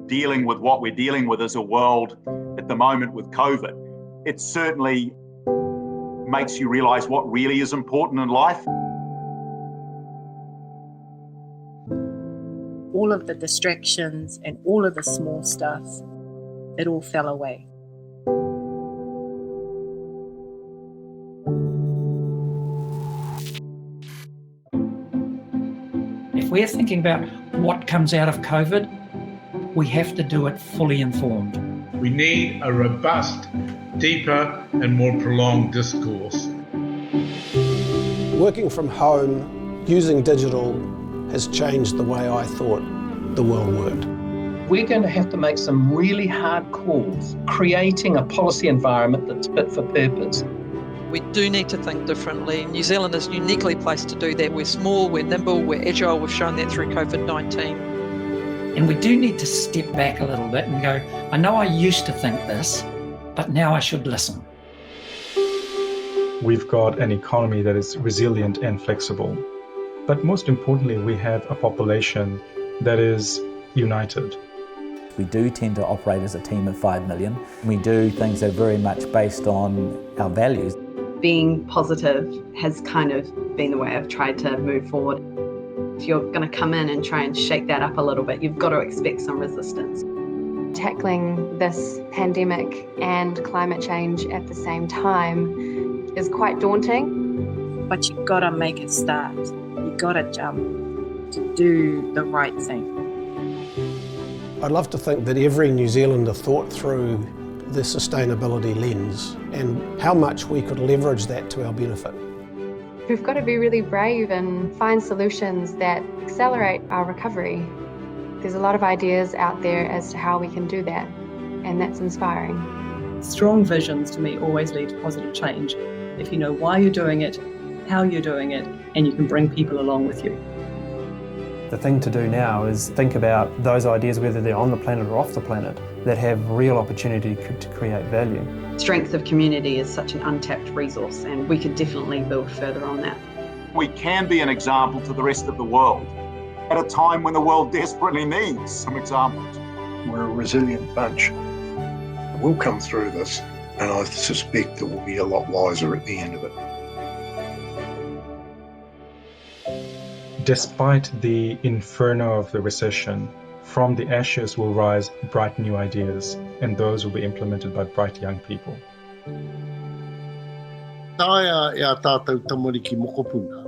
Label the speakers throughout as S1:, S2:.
S1: dealing with what we're dealing with as a world at the moment with COVID, it certainly makes you realise what really is important in life.
S2: All of the distractions and all of the small stuff, it all fell away.
S3: If we're thinking about what comes out of COVID, we have to do it fully informed.
S4: We need a robust, deeper and more prolonged discourse.
S5: Working from home, using digital, has changed the way I thought the world worked.
S6: We're going to have to make some really hard calls, creating a policy environment that's fit for purpose.
S7: We do need to think differently. New Zealand is uniquely placed to do that. We're small, we're nimble, we're agile. We've shown that through COVID-19.
S3: And we do need to step back a little bit and go, I know I used to think this, but now I should listen.
S8: We've got an economy that is resilient and flexible. But most importantly, we have a population that is united.
S9: We do tend to operate as a team of 5 million. We do things that are very much based on our values.
S10: Being positive has kind of been the way I've tried to move forward. If you're going to come in and try and shake that up a little bit, you've got to expect some resistance.
S11: Tackling this pandemic and climate change at the same time is quite daunting.
S2: But you've got to make a start. You've got to jump to do the right thing.
S5: I'd love to think that every New Zealander thought through the sustainability lens and how much we could leverage that to our benefit.
S11: We've got to be really brave and find solutions that accelerate our recovery. There's a lot of ideas out there as to how we can do that, and that's inspiring.
S12: Strong visions to me always lead to positive change. If you know why you're doing it, how you're doing it, and you can bring people along with you.
S13: The thing to do now is think about those ideas, whether they're on the planet or off the planet, that have real opportunity to create value.
S10: Strength of community is such an untapped resource, and we could definitely build further on that.
S1: We can be an example to the rest of the world at a time when the world desperately needs some examples.
S14: We're a resilient bunch. We'll come through this, and I suspect that we'll be a lot wiser at the end of it.
S8: Despite the inferno of the recession, from the ashes will rise bright new ideas, and those will be implemented by bright young people.
S15: Taia e a tātou tamariki mokopuna,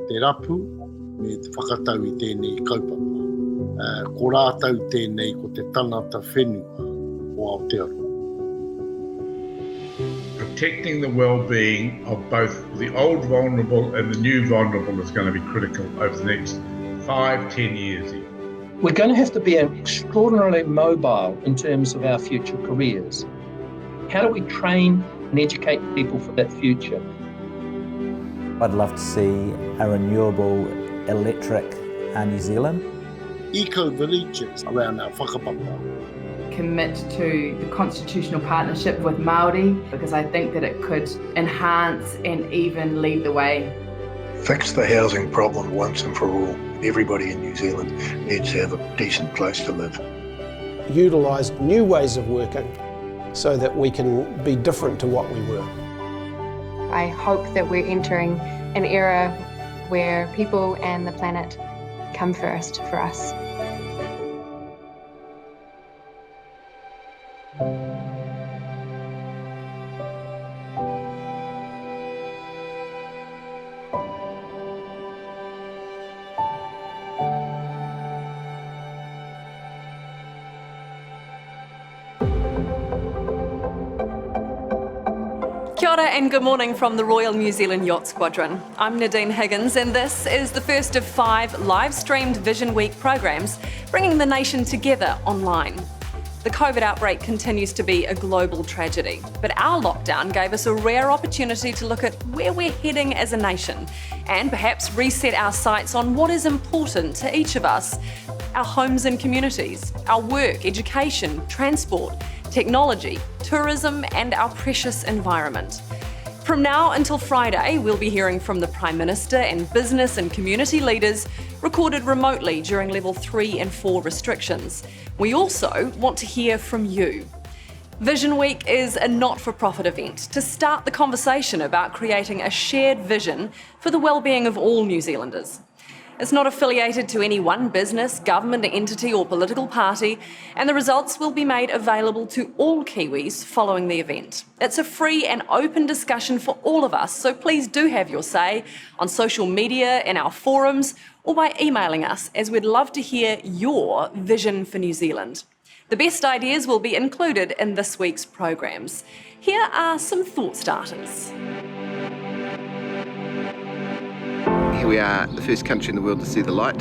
S15: te rapu me te whakatau I tēnei kaupapa. Ko rātau tēnei ko te tanata whenua o Aotearoa.
S4: Protecting the well-being of both the old vulnerable and the new vulnerable is going to be critical over the next 5-10 years.
S6: We're going to have to be extraordinarily mobile in terms of our future careers. How do we train and educate people for that future?
S9: I'd love to see a renewable electric New Zealand.
S15: Eco-villages around our whakapapa.
S16: Commit to the constitutional partnership with Māori, because I think that it could enhance and even lead the way.
S14: Fix the housing problem once and for all. Everybody in New Zealand needs to have a decent place to live.
S5: Utilise new ways of working so that we can be different to what we were.
S11: I hope that we're entering an era where people and the planet come first for us.
S17: Kia ora and good morning from the Royal New Zealand Yacht Squadron. I'm Nadine Higgins and this is the first of 5 live-streamed Visionweek programs bringing the nation together online. The COVID outbreak continues to be a global tragedy, but our lockdown gave us a rare opportunity to look at where we're heading as a nation and perhaps reset our sights on what is important to each of us, our homes and communities, our work, education, transport, technology, tourism and our precious environment. From now until Friday, we'll be hearing from the Prime Minister and business and community leaders recorded remotely during level 3 and 4 restrictions. We also want to hear from you. Vision Week is a not-for-profit event to start the conversation about creating a shared vision for the well-being of all New Zealanders. It's not affiliated to any one business, government entity or political party, and the results will be made available to all Kiwis following the event. It's a free and open discussion for all of us, so please do have your say on social media, in our forums, or by emailing us, as we'd love to hear your vision for New Zealand. The best ideas will be included in this week's programs. Here are some thought starters.
S18: Here we are, the first country in the world to see the light,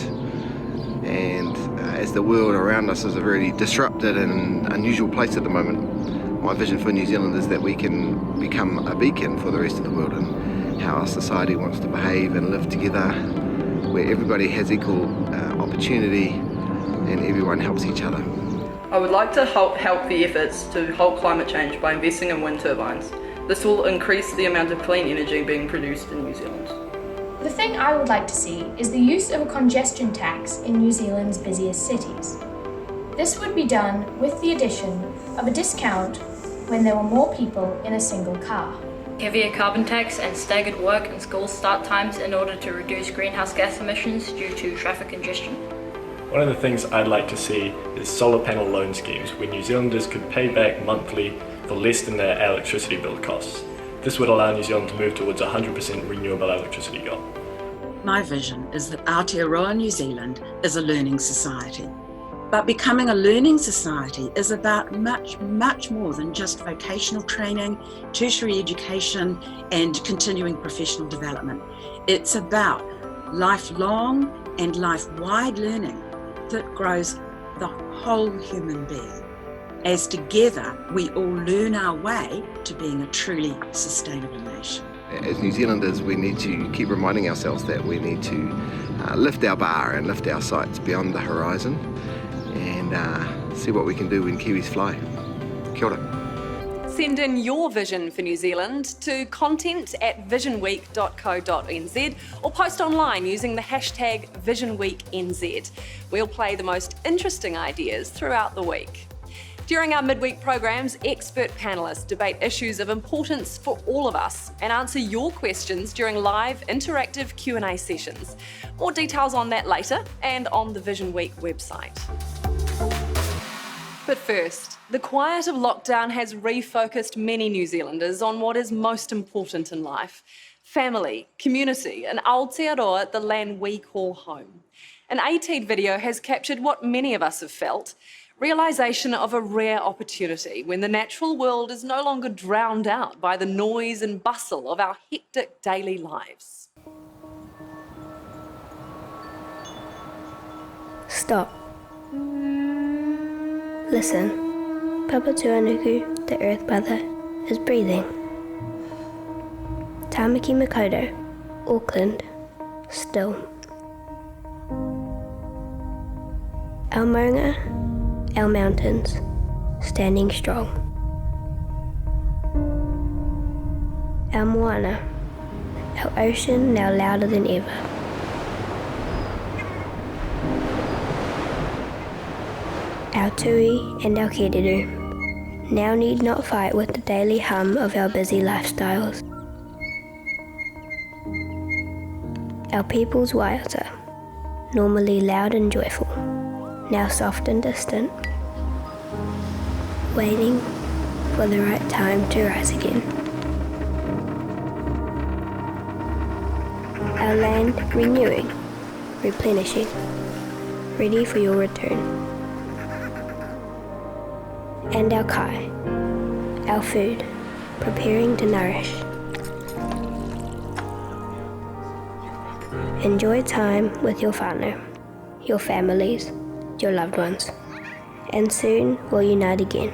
S18: and as the world around us is a very disrupted and unusual place at the moment, my vision for New Zealand is that we can become a beacon for the rest of the world and how our society wants to behave and live together, where everybody has equal opportunity and everyone helps each other.
S19: I would like to help the efforts to halt climate change by investing in wind turbines. This will increase the amount of clean energy being produced in New Zealand.
S20: The thing I would like to see is the use of a congestion tax in New Zealand's busiest cities. This would be done with the addition of a discount when there were more people in a single car.
S21: Heavier carbon tax and staggered work and school start times in order to reduce greenhouse gas emissions due to traffic congestion.
S22: One of the things I'd like to see is solar panel loan schemes where New Zealanders could pay back monthly for less than their electricity bill costs. This would allow New Zealand to move towards a 100% renewable electricity goal.
S23: My vision is that Aotearoa New Zealand is a learning society. But becoming a learning society is about much, much more than just vocational training, tertiary education, and continuing professional development. It's about lifelong and life-wide learning that grows the whole human being, as together we all learn our way to being a truly sustainable nation.
S18: As New Zealanders, we need to keep reminding ourselves that we need to lift our bar and lift our sights beyond the horizon and see what we can do when Kiwis fly. Kia ora.
S17: Send in your vision for New Zealand to content@visionweek.co.nz or post online using the hashtag VisionWeekNZ. We'll play the most interesting ideas throughout the week. During our midweek programs, expert panellists debate issues of importance for all of us and answer your questions during live interactive Q&A sessions. More details on that later and on the Vision Week website. But first, the quiet of lockdown has refocused many New Zealanders on what is most important in life: family, community, and Aotearoa, the land we call home. An ATEED video has captured what many of us have felt: realisation of a rare opportunity when the natural world is no longer drowned out by the noise and bustle of our hectic daily lives.
S24: Stop. Listen. Papa Tuanuku, the Earth Mother, is breathing. Tamaki Makaurau, Auckland, still. Our maunga, our mountains, standing strong. Our moana, our ocean now louder than ever. Our tui and our keriru now need not fight with the daily hum of our busy lifestyles. Our people's waiata, normally loud and joyful, now soft and distant, waiting for the right time to rise again. Our land renewing, replenishing, ready for your return. And our kai, our food, preparing to nourish. Enjoy time with your whānau, your families, your loved ones, and soon we'll unite again.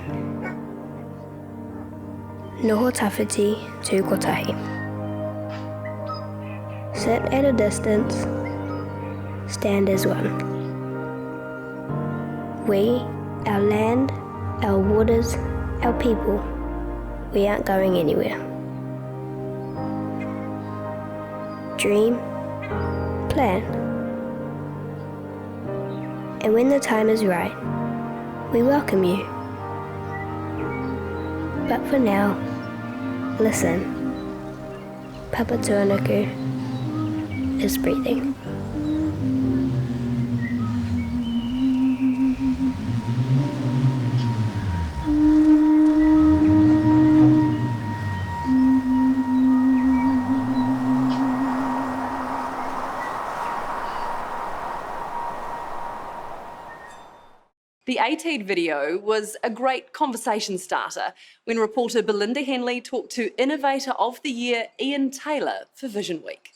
S24: Noho tawhiti tū kotahi. Sit at a distance, stand as one. We, our land, our waters, our people, we aren't going anywhere. dream, plan. And when the time is right, we welcome you. But for now, listen. Papa Tuanuku is breathing.
S17: The ATEED video was a great conversation starter when reporter Belinda Henley talked to Innovator of the Year Ian Taylor for Visionweek.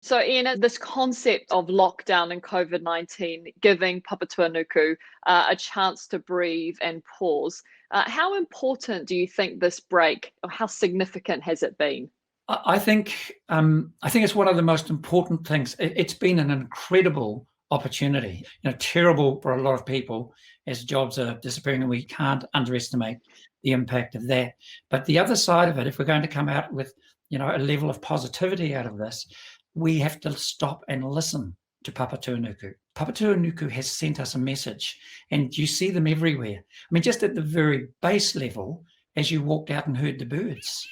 S2: So Ian, this concept of lockdown and COVID-19 giving Papa Tuanuku a chance to breathe and pause, how important do you think this break, or how significant has it been?
S3: I think it's one of the most important things. It's been an incredible opportunity, terrible for a lot of people as jobs are disappearing, and we can't underestimate the impact of that. But the other side of it, if we're going to come out with, a level of positivity out of this, we have to stop and listen to Papa Tuanuku. Papa Tuanuku has sent us a message, and you see them everywhere. I mean, just at the very base level, as you walked out and heard the birds,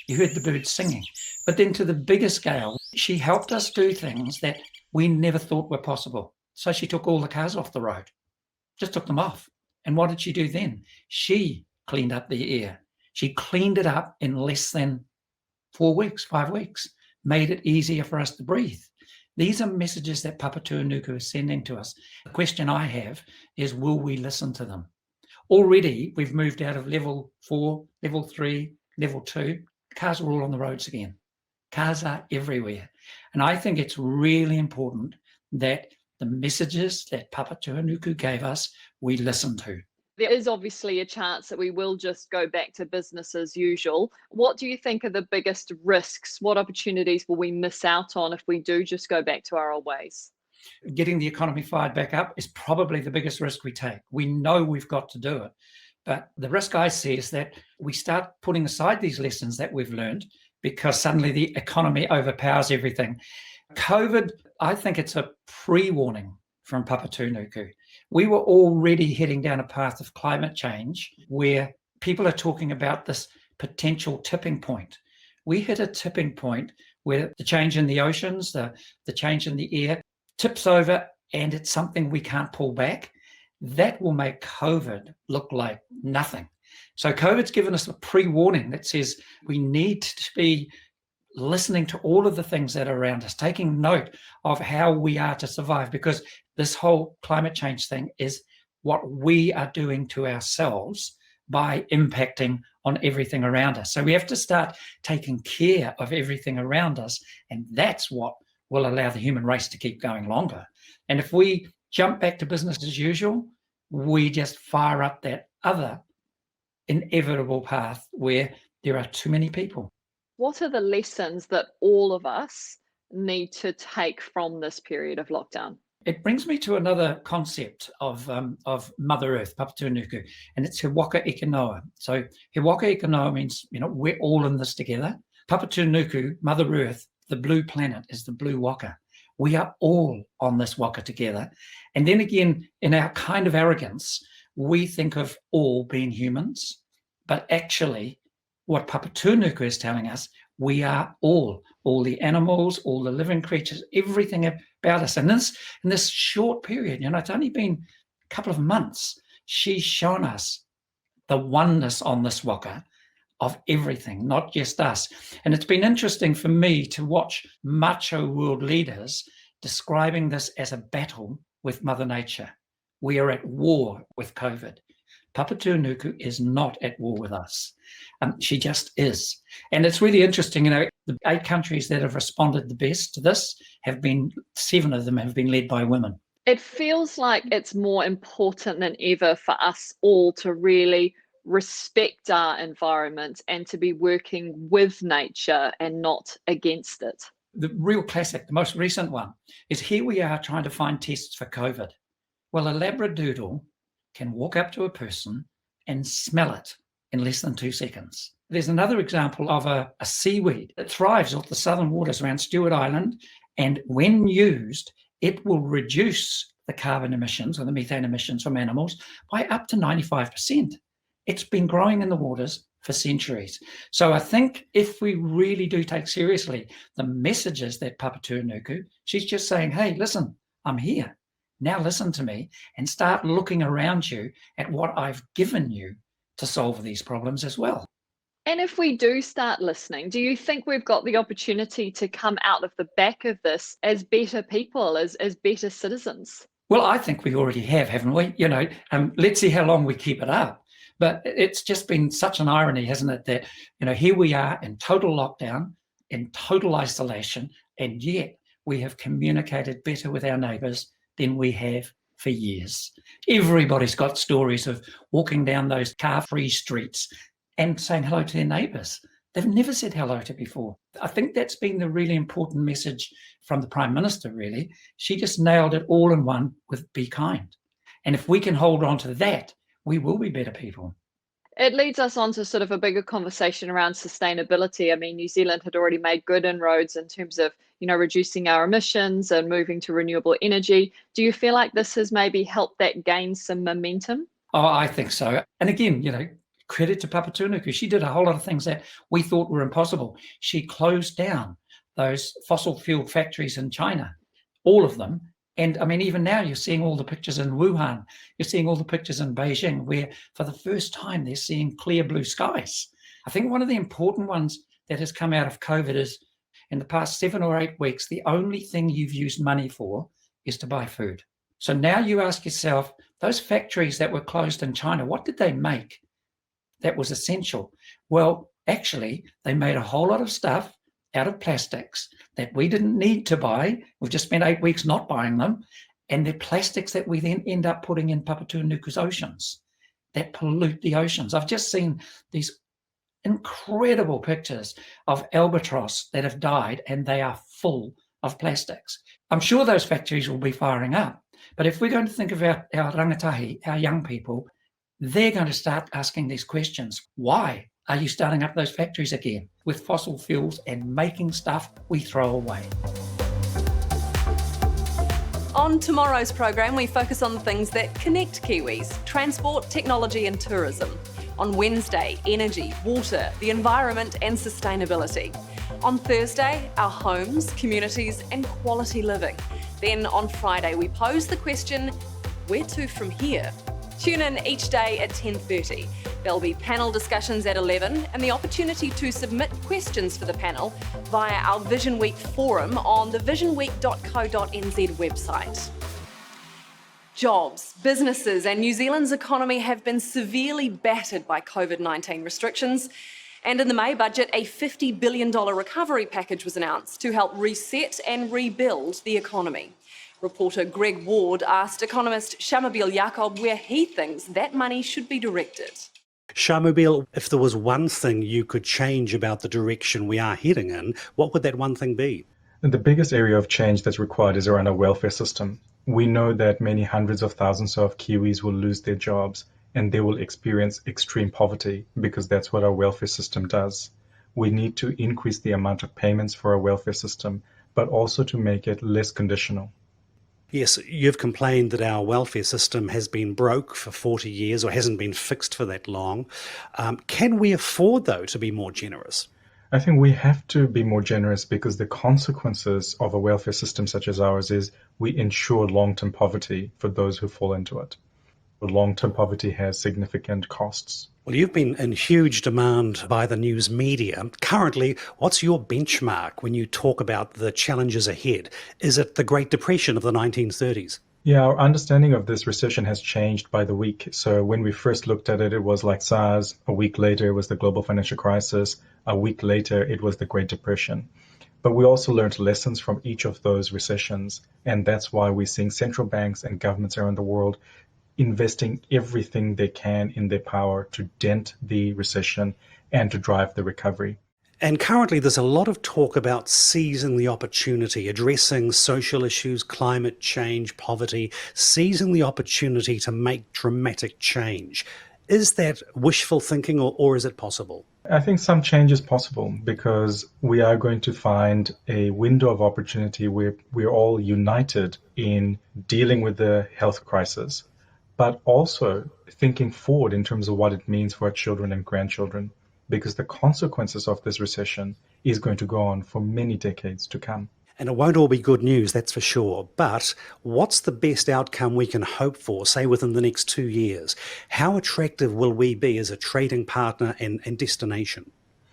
S3: you heard the birds singing. But then to the bigger scale, she helped us do things that we never thought were possible. So she took all the cars off the road, just took them off. And what did she do then? She cleaned up the air. She cleaned it up in less than 4 weeks, 5 weeks, made it easier for us to breathe. These are messages that Papa Tuanuku is sending to us. The question I have is, will we listen to them? Already, we've moved out of level 4, level 3, level 2. Cars are all on the roads again. Cars are everywhere. And I think it's really important that the messages that Papa Tuanuku gave us, we listen to.
S2: There is obviously a chance that we will just go back to business as usual. What do you think are the biggest risks? What opportunities will we miss out on if we do just go back to our old ways?
S3: Getting the economy fired back up is probably the biggest risk we take. We know we've got to do it. But the risk I see is that we start putting aside these lessons that we've learned because suddenly the economy overpowers everything. COVID, I think it's a pre-warning from Papa Tuanuku. We were already heading down a path of climate change where people are talking about this potential tipping point. We hit a tipping point where the change in the oceans, the change in the air tips over, and it's something we can't pull back. That will make COVID look like nothing. So COVID's given us a pre-warning that says we need to be listening to all of the things that are around us, taking note of how we are to survive, because this whole climate change thing is what we are doing to ourselves by impacting on everything around us. So we have to start taking care of everything around us, and that's what will allow the human race to keep going longer. And if we jump back to business as usual, we just fire up that other inevitable path where there are too many people.
S2: What are the lessons that all of us need to take from this period of lockdown?
S3: It brings me to another concept of Mother Earth, Papa Tuanuku, and it's He Waka Eke Noa. So He Waka Eke Noa means, we're all in this together. Papa Tuanuku, Mother Earth, the blue planet, is the blue waka. We are all on this waka together. And then again, in our kind of arrogance, we think of all being humans, but actually what Papa Tuanuku is telling us, we are all the animals, all the living creatures, everything about us. And in this short period, it's only been a couple of months, she's shown us the oneness on this waka of everything, not just us. And it's been interesting for me to watch macho world leaders describing this as a battle with Mother Nature. We are at war with COVID. Papa Tuanuku is not at war with us. She just is. And it's really interesting, the 8 countries that have responded the best to this have been, 7 of them have been led by women.
S2: It feels like it's more important than ever for us all to really respect our environment and to be working with nature and not against it.
S3: The real classic, the most recent one, is here we are trying to find tests for COVID. Well, a Labradoodle can walk up to a person and smell it in less than 2 seconds. There's another example of a seaweed that thrives off the southern waters around Stewart Island, and when used, it will reduce the carbon emissions or the methane emissions from animals by up to 95%. It's been growing in the waters for centuries. So I think if we really do take seriously the messages that Papatūānuku, she's just saying, hey, listen, I'm here. Now listen to me and start looking around you at what I've given you to solve these problems as well.
S2: And if we do start listening, do you think we've got the opportunity to come out of the back of this as better people, as better citizens?
S3: Well, I think we already have, haven't we? Let's see how long we keep it up. But it's just been such an irony, hasn't it, that, here we are in total lockdown, in total isolation, and yet we have communicated better with our neighbours than we have for years. Everybody's got stories of walking down those car-free streets and saying hello to their neighbours. They've never said hello to before. I think that's been the really important message from the Prime Minister, really. She just nailed it all in one with be kind. And if we can hold on to that, we will be better people.
S2: It leads us on to sort of a bigger conversation around sustainability. I mean, New Zealand had already made good inroads in terms of, reducing our emissions and moving to renewable energy. Do you feel like this has maybe helped that gain some momentum?
S3: Oh, I think so. And again, credit to Papatūānuku. She did a whole lot of things that we thought were impossible. She closed down those fossil fuel factories in China, all of them. And I mean, even now you're seeing all the pictures in Wuhan. You're seeing all the pictures in Beijing, where for the first time they're seeing clear blue skies. I think one of the important ones that has come out of COVID is in the past 7 or 8 weeks, the only thing you've used money for is to buy food. So now you ask yourself, those factories that were closed in China, what did they make that was essential? Well, actually, they made a whole lot of stuff out of plastics that we didn't need to buy. We've just spent 8 weeks not buying them. And they're plastics that we then end up putting in Papatūānuku's oceans that pollute the oceans. I've just seen these incredible pictures of albatross that have died, and they are full of plastics. I'm sure those factories will be firing up. But if we're going to think about our rangatahi, our young people, they're going to start asking these questions. Why are you starting up those factories again with fossil fuels and making stuff we throw away?
S17: On tomorrow's program, we focus on the things that connect Kiwis: transport, technology and tourism. On Wednesday, energy, water, the environment and sustainability. On Thursday, our homes, communities and quality living. Then on Friday, we pose the question, where to from here? Tune in each day at 10:30. There'll be panel discussions at 11 and the opportunity to submit questions for the panel via our Visionweek forum on the visionweek.co.nz website. Jobs, businesses and New Zealand's economy have been severely battered by COVID-19 restrictions. And in the May budget, a $50 billion recovery package was announced to help reset and rebuild the economy. Reporter Greg Ward asked economist Shamubeel Yacob where he thinks that money should be directed.
S7: Shamubeel, if there was one thing you could change about the direction we are heading in, what would that one thing be?
S8: The biggest area of change that's required is around our welfare system. We know that many hundreds of thousands of Kiwis will lose their jobs and they will experience extreme poverty because that's what our welfare system does. We need to increase the amount of payments for our welfare system, but also to make it less conditional.
S7: Yes, you've complained that our welfare system has been broke for 40 years or hasn't been fixed for that long. Can we afford, though, to be more generous?
S8: I think we have to be more generous because the consequences of a welfare system such as ours is we ensure long-term poverty for those who fall into it. Long-term poverty has significant costs.
S7: Well, you've been in huge demand by the news media. Currently, what's your benchmark when you talk about the challenges ahead? Is it the Great Depression of the 1930s?
S8: Yeah, our understanding of this recession has changed by the week. So when we first looked at it, it was like SARS. A week later, it was the global financial crisis. A week later, it was the Great Depression. But we also learned lessons from each of those recessions. And that's why we're seeing central banks and governments around the world investing everything they can in their power to dent the recession and to drive the recovery.
S7: And currently there's a lot of talk about seizing the opportunity, addressing social issues, climate change, poverty, seizing the opportunity to make dramatic change. Is that wishful thinking or is it possible?
S8: I think some change is possible because we are going to find a window of opportunity where we're all united in dealing with the health crisis, but also thinking forward in terms of what it means for our children and grandchildren, because the consequences of this recession is going to go on for many decades to come.
S7: And it won't all be good news, that's for sure. But what's the best outcome we can hope for, say, within the next 2 years? How attractive will we be as a trading partner and destination?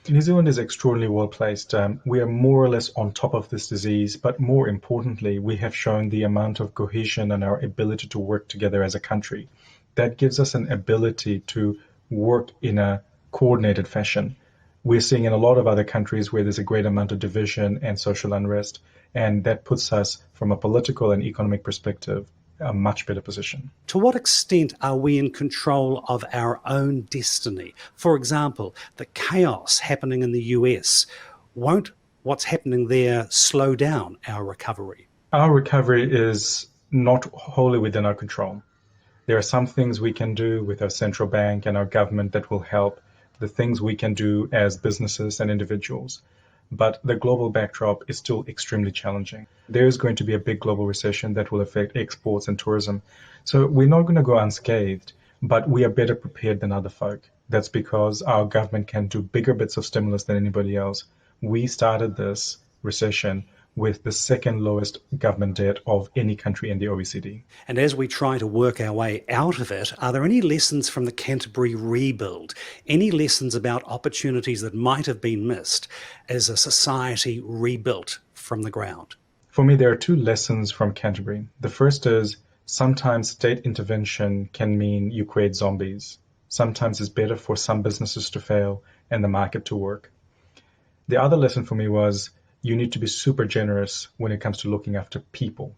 S8: New Zealand is extraordinarily well placed. We are more or less on top of this disease, but more importantly, we have shown the amount of cohesion and our ability to work together as a country. That gives us an ability to work in a coordinated fashion. We're seeing in a lot of other countries where there's a great amount of division and social unrest, and that puts us, from a political and economic perspective, a much better position.
S7: To what extent are we in control of our own destiny? For example, the chaos happening in the US, won't what's happening there slow down our recovery?
S8: Our recovery is not wholly within our control. There are some things we can do with our central bank and our government that will help, the things we can do as businesses and individuals. But the global backdrop is still extremely challenging. There is going to be a big global recession that will affect exports and tourism. So we're not going to go unscathed, but we are better prepared than other folk. That's because our government can do bigger bits of stimulus than anybody else. We started this recession with the second lowest government debt of any country in the OECD.
S7: And as we try to work our way out of it, are there any lessons from the Canterbury rebuild? Any lessons about opportunities that might have been missed as a society rebuilt from the ground?
S8: For me, there are two lessons from Canterbury. The first is sometimes state intervention can mean you create zombies. Sometimes it's better for some businesses to fail and the market to work. The other lesson for me was you need to be super generous when it comes to looking after people.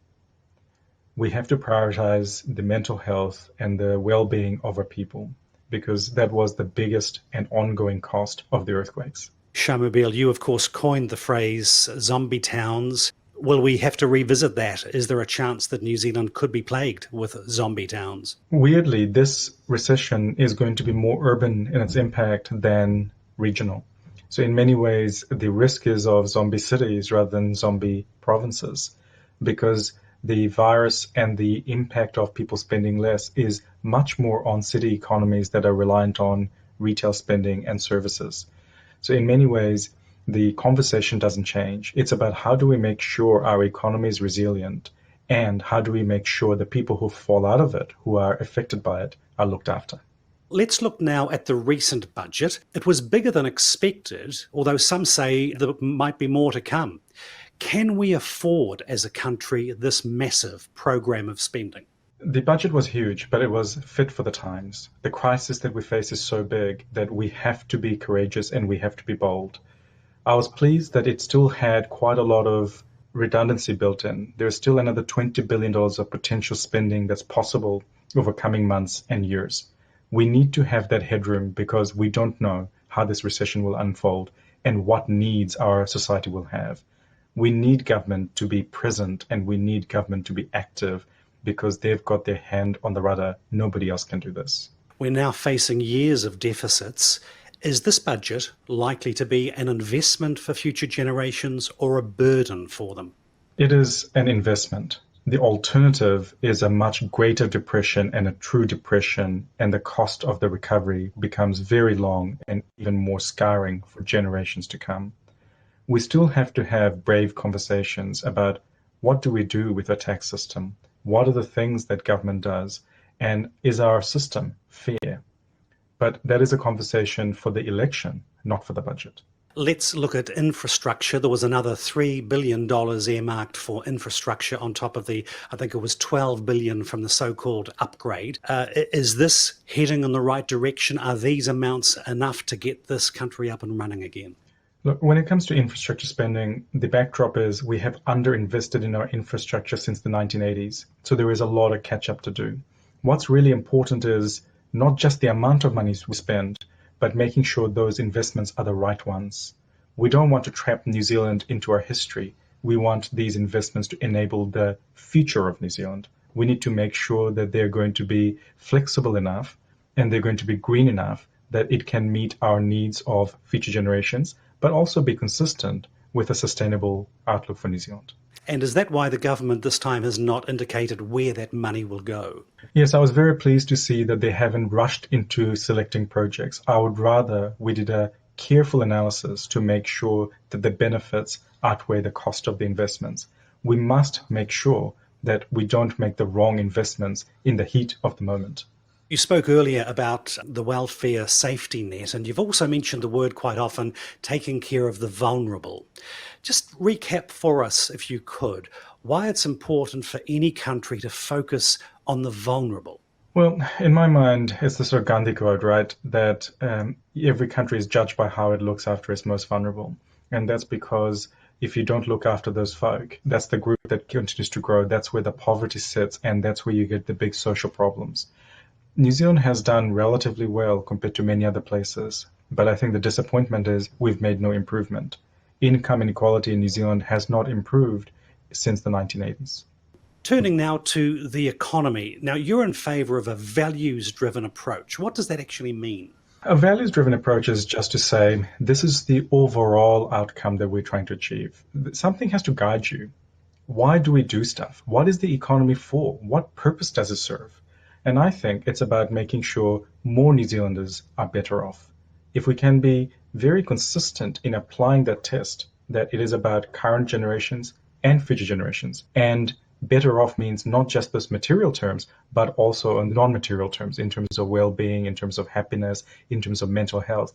S8: We have to prioritize the mental health and the well-being of our people because that was the biggest and ongoing cost of the earthquakes.
S7: Shamubeel, you of course coined the phrase zombie towns. Will we have to revisit that? Is there a chance that New Zealand could be plagued with zombie towns?
S8: Weirdly, this recession is going to be more urban in its impact than regional. So in many ways, the risk is of zombie cities rather than zombie provinces, because the virus and the impact of people spending less is much more on city economies that are reliant on retail spending and services. So in many ways, the conversation doesn't change. It's about how do we make sure our economy is resilient, and how do we make sure the people who fall out of it, who are affected by it, are looked after.
S7: Let's look now at the recent budget. It was bigger than expected, although some say there might be more to come. Can we afford, as a country, this massive program of spending?
S8: The budget was huge, but it was fit for the times. The crisis that we face is so big that we have to be courageous and we have to be bold. I was pleased that it still had quite a lot of redundancy built in. There's still another $20 billion of potential spending that's possible over coming months and years. We need to have that headroom because we don't know how this recession will unfold and what needs our society will have. We need government to be present and we need government to be active because they've got their hand on the rudder. Nobody else can do this.
S7: We're now facing years of deficits. Is this budget likely to be an investment for future generations or a burden for them?
S8: It is an investment. The alternative is a much greater depression and a true depression, and the cost of the recovery becomes very long and even more scarring for generations to come. We still have to have brave conversations about what do we do with our tax system? What are the things that government does? And is our system fair? But that is a conversation for the election, not for the budget.
S7: Let's look at infrastructure. There was another $3 billion earmarked for infrastructure on top of the, I think it was $12 billion from the so-called upgrade. Is this heading in the right direction? Are these amounts enough to get this country up and running again?
S8: Look, when it comes to infrastructure spending, the backdrop is we have underinvested in our infrastructure since the 1980s. So there is a lot of catch up to do. What's really important is not just the amount of money we spend, but making sure those investments are the right ones. We don't want to trap New Zealand into our history. We want these investments to enable the future of New Zealand. We need to make sure that they're going to be flexible enough and they're going to be green enough that it can meet our needs of future generations, but also be consistent with a sustainable outlook for New Zealand.
S7: And is that why the government this time has not indicated where that money will go?
S8: Yes, I was very pleased to see that they haven't rushed into selecting projects. I would rather we did a careful analysis to make sure that the benefits outweigh the cost of the investments. We must make sure that we don't make the wrong investments in the heat of the moment.
S7: You spoke earlier about the welfare safety net, and you've also mentioned the word quite often, taking care of the vulnerable. Just recap for us, if you could, why it's important for any country to focus on the vulnerable.
S8: Well, in my mind, it's the sort of Gandhi quote, right? That every country is judged by how it looks after its most vulnerable. And that's because if you don't look after those folk, that's the group that continues to grow. That's where the poverty sits, and that's where you get the big social problems. New Zealand has done relatively well compared to many other places, but I think the disappointment is we've made no improvement. Income inequality in New Zealand has not improved since the 1980s.
S7: Turning now to the economy. Now, you're in favour of a values-driven approach. What does that actually mean?
S8: A values-driven approach is just to say, this is the overall outcome that we're trying to achieve. Something has to guide you. Why do we do stuff? What is the economy for? What purpose does it serve? And I think it's about making sure more New Zealanders are better off. If we can be very consistent in applying that test, that it is about current generations and future generations. And better off means not just those material terms, but also in non-material terms, in terms of well-being, in terms of happiness, in terms of mental health.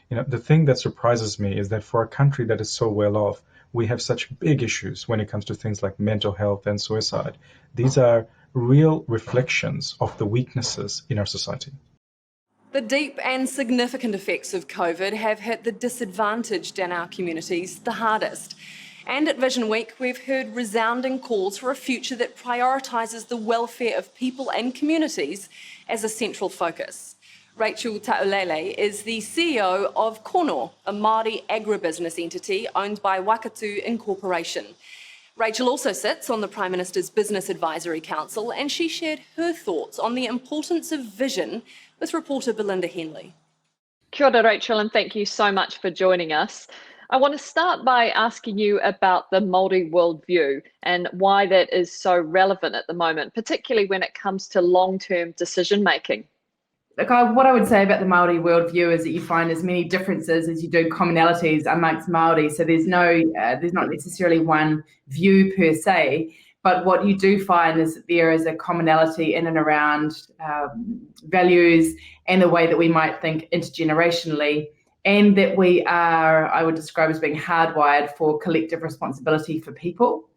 S8: The thing that surprises me is that for a country that is so well off, we have such big issues when it comes to things like mental health and suicide. These are real reflections of the weaknesses in our society.
S17: The deep and significant effects of COVID have hit the disadvantaged in our communities the hardest. And at Visionweek, we've heard resounding calls for a future that prioritises the welfare of people and communities as a central focus. Rachel Taulele is the CEO of Kono, a Māori agribusiness entity owned by Wakatu Incorporation. Rachel also sits on the Prime Minister's Business Advisory Council, and she shared her thoughts on the importance of vision with reporter Belinda Henley.
S2: Kia ora, Rachel, and thank you so much for joining us. I want to start by asking you about the Māori worldview and why that is so relevant at the moment, particularly when it comes to long-term decision making.
S16: Look, what I would say about the Māori worldview is that you find as many differences as you do commonalities amongst Māori. So there's not necessarily one view per se, but what you do find is that there is a commonality in and around values and the way that we might think intergenerationally, and that we are, I would describe as being hardwired for collective responsibility for people.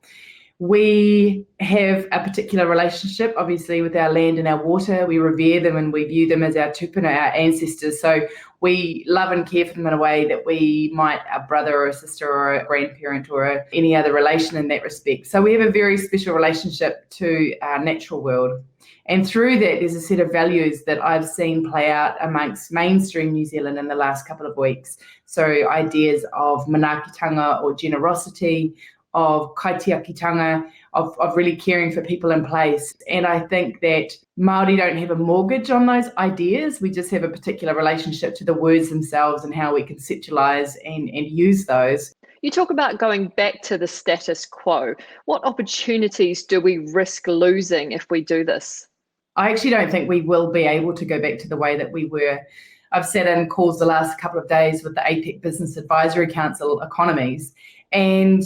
S16: We have a particular relationship, obviously, with our land and our water. We revere them and we view them as our tupuna, our ancestors. So we love and care for them in a way that we might a brother or a sister or a grandparent or any other relation in that respect. So we have a very special relationship to our natural world. And through that, there's a set of values that I've seen play out amongst mainstream New Zealand in the last couple of weeks. So ideas of manaakitanga or generosity, of kaitiakitanga, of really caring for people in place. And I think that Māori don't have a mortgage on those ideas. We just have a particular relationship to the words themselves and how we conceptualise and use those.
S2: You talk about going back to the status quo. What opportunities do we risk losing if we do this?
S16: I actually don't think we will be able to go back to the way that we were. I've sat in calls the last couple of days with the APEC Business Advisory Council economies, and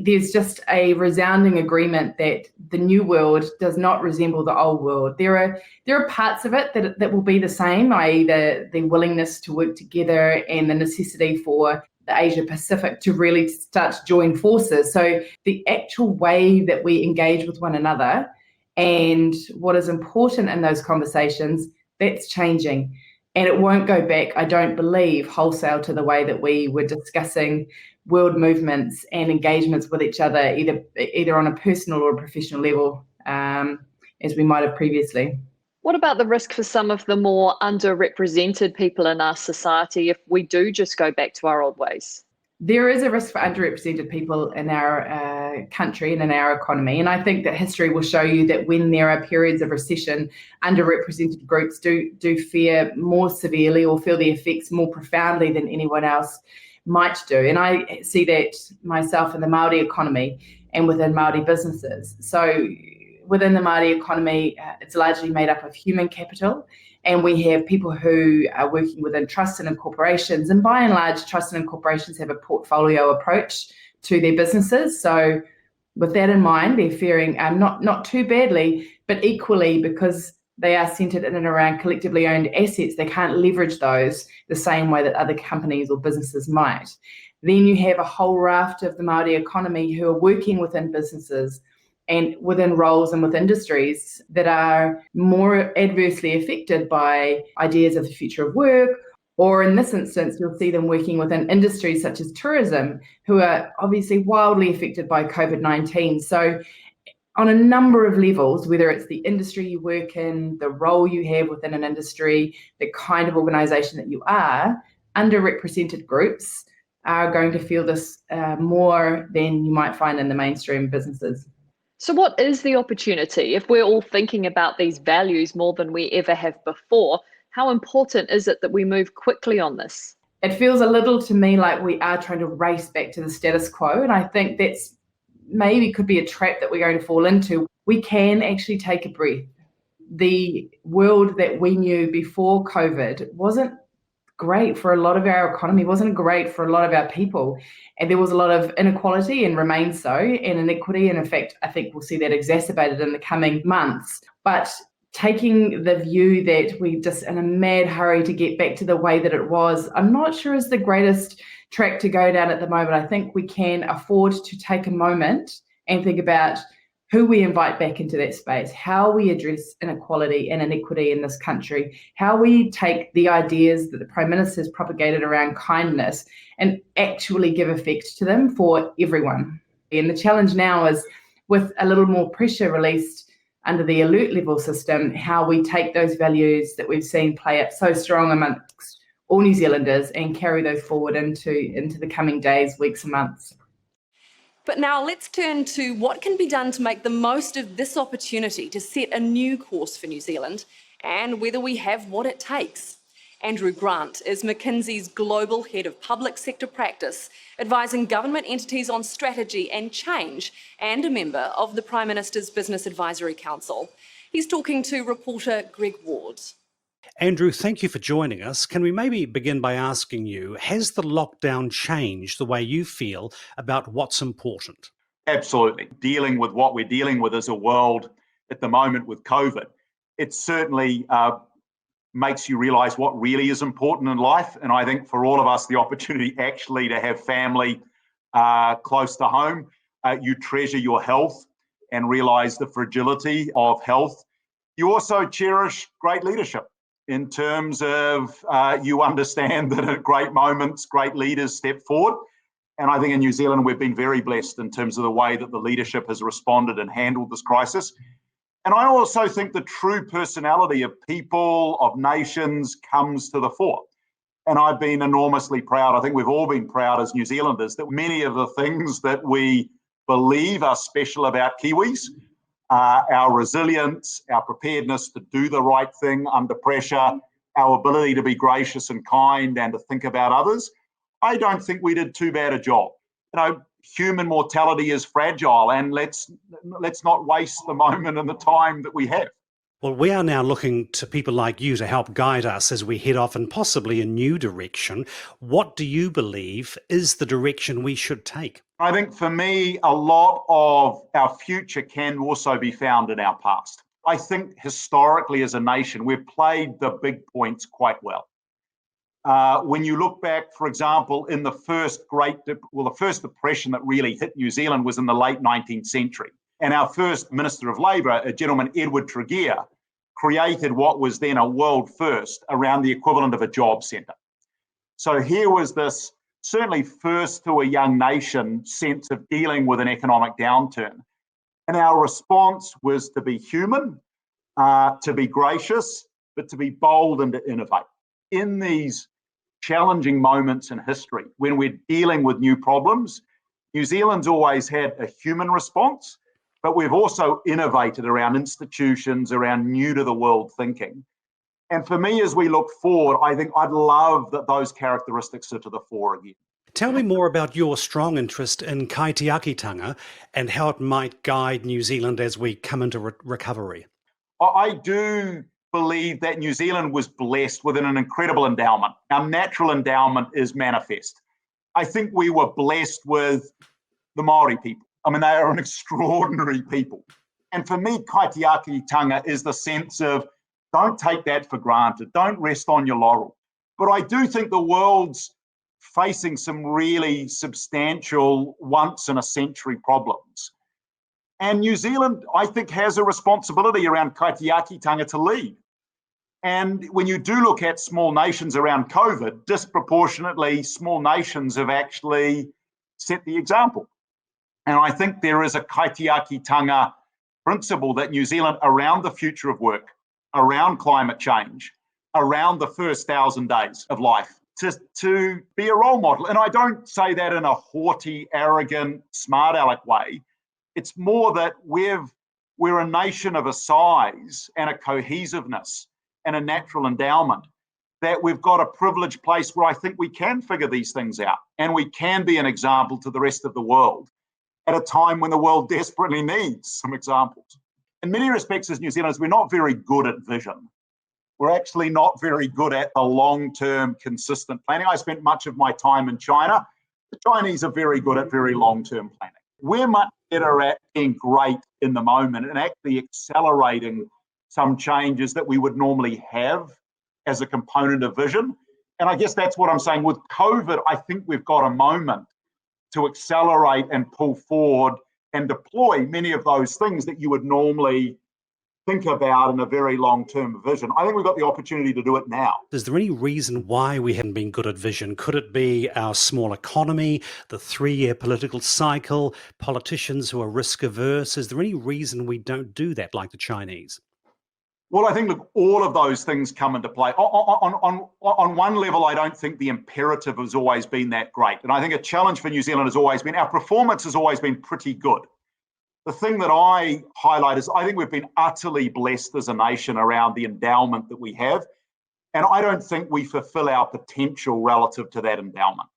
S16: there's just a resounding agreement that the new world does not resemble the old world. There are parts of it that will be the same, i.e. the willingness to work together and the necessity for the Asia Pacific to really start to join forces. So the actual way that we engage with one another and what is important in those conversations, that's changing. And it won't go back, I don't believe, wholesale to the way that we were discussing world movements and engagements with each other, either on a personal or a professional level, as we might have previously.
S2: What about the risk for some of the more underrepresented people in our society if we do just go back to our old ways?
S16: There is a risk for underrepresented people in our country and in our economy. And I think that history will show you that when there are periods of recession, underrepresented groups do fare more severely or feel the effects more profoundly than anyone else might do. And I see that myself in the Māori economy and within Māori businesses. So within the Māori economy, it's largely made up of human capital. And we have people who are working within trusts and corporations. And by and large, trusts and corporations have a portfolio approach to their businesses. So with that in mind, they're faring not too badly, but equally because they are centred in and around collectively owned assets, they can't leverage those the same way that other companies or businesses might. Then you have a whole raft of the Māori economy who are working within businesses and within roles and with industries that are more adversely affected by ideas of the future of work, or in this instance, you'll see them working within industries such as tourism, who are obviously wildly affected by COVID-19. So on a number of levels, whether it's the industry you work in, the role you have within an industry, the kind of organisation that you are, underrepresented groups are going to feel this more than you might find in the mainstream businesses.
S2: So what is the opportunity? If we're all thinking about these values more than we ever have before, how important is it that we move quickly on this?
S16: It feels a little to me like we are trying to race back to the status quo, and I think that's maybe could be a trap that we're going to fall into. We can actually take a breath. The world that we knew before COVID wasn't great for a lot of our economy, wasn't great for a lot of our people. And there was a lot of inequality and remains so, and inequity. And in fact, I think we'll see that exacerbated in the coming months. But taking the view that we're just in a mad hurry to get back to the way that it was, I'm not sure is the greatest track to go down at the moment. I think we can afford to take a moment and think about who we invite back into that space, how we address inequality and inequity in this country, how we take the ideas that the Prime Minister has propagated around kindness and actually give effect to them for everyone. And the challenge now is, with a little more pressure released under the alert level system, how we take those values that we've seen play out so strong amongst all New Zealanders and carry those forward into the coming days, weeks and months.
S17: But now let's turn to what can be done to make the most of this opportunity to set a new course for New Zealand and whether we have what it takes. Andrew Grant is McKinsey's Global Head of Public Sector Practice, advising government entities on strategy and change, and a member of the Prime Minister's Business Advisory Council. He's talking to reporter Greg Ward.
S7: Andrew, thank you for joining us. Can we maybe begin by asking you, has the lockdown changed the way you feel about what's important?
S1: Absolutely. Dealing with what we're dealing with as a world at the moment with COVID, it certainly makes you realise what really is important in life. And I think for all of us, the opportunity actually to have family close to home, you treasure your health and realise the fragility of health. You also cherish great leadership. In terms of you understand that at great moments, great leaders step forward. And I think in New Zealand, we've been very blessed in terms of the way that the leadership has responded and handled this crisis. And I also think the true personality of people, of nations, comes to the fore. And I've been enormously proud. I think we've all been proud as New Zealanders that many of the things that we believe are special about Kiwis, our resilience, our preparedness to do the right thing under pressure, our ability to be gracious and kind and to think about others, I don't think we did too bad a job. You know, human mortality is fragile, and let's not waste the moment and the time that we have.
S7: Well, we are now looking to people like you to help guide us as we head off in possibly a new direction. What do you believe is the direction we should take?
S1: I think for me, a lot of our future can also be found in our past. I think historically as a nation, we've played the big points quite well. When you look back, for example, in the first the first depression that really hit New Zealand was in the late 19th century. And our first Minister of Labour, a gentleman, Edward Tregear, created what was then a world first around the equivalent of a job centre. So here was this certainly first to a young nation sense of dealing with an economic downturn. And our response was to be human, to be gracious, but to be bold and to innovate. In these challenging moments in history, when we're dealing with new problems, New Zealand's always had a human response, but we've also innovated around institutions, around new to the world thinking. And for me, as we look forward, I think I'd love that those characteristics are to the fore again.
S7: Tell me more about your strong interest in kaitiakitanga and how it might guide New Zealand as we come into recovery.
S1: I do believe that New Zealand was blessed with an incredible endowment. Our natural endowment is manifest. I think we were blessed with the Māori people. I mean, they are an extraordinary people. And for me, kaitiakitanga is the sense of don't take that for granted. Don't rest on your laurel. But I do think the world's facing some really substantial once-in-a-century problems. And New Zealand, I think, has a responsibility around kaitiakitanga to lead. And when you do look at small nations around COVID, disproportionately small nations have actually set the example. And I think there is a kaitiakitanga principle that New Zealand, around the future of work, around climate change, around the first 1,000 days of life, to be a role model. And I don't say that in a haughty, arrogant, smart aleck way. It's more that we're a nation of a size and a cohesiveness and a natural endowment that we've got a privileged place where I think we can figure these things out and we can be an example to the rest of the world at a time when the world desperately needs some examples. In many respects, as New Zealanders, we're not very good at vision. We're actually not very good at the long-term consistent planning. I spent much of my time in China. The Chinese are very good at very long-term planning. We're much better at being great in the moment and actually accelerating some changes that we would normally have as a component of vision. And I guess that's what I'm saying. With COVID, I think we've got a moment to accelerate and pull forward and deploy many of those things that you would normally think about in a very long-term vision. I think we've got the opportunity to do it now.
S7: Is there any reason why we haven't been good at vision? Could it be our small economy, the 3-year political cycle, politicians who are risk averse? Is there any reason we don't do that like the Chinese?
S1: Well, I think, look, all of those things come into play. On one level, I don't think the imperative has always been that great. And I think a challenge for New Zealand has always been, our performance has always been pretty good. The thing that I highlight is I think we've been utterly blessed as a nation around the endowment that we have. And I don't think we fulfill our potential relative to that endowment.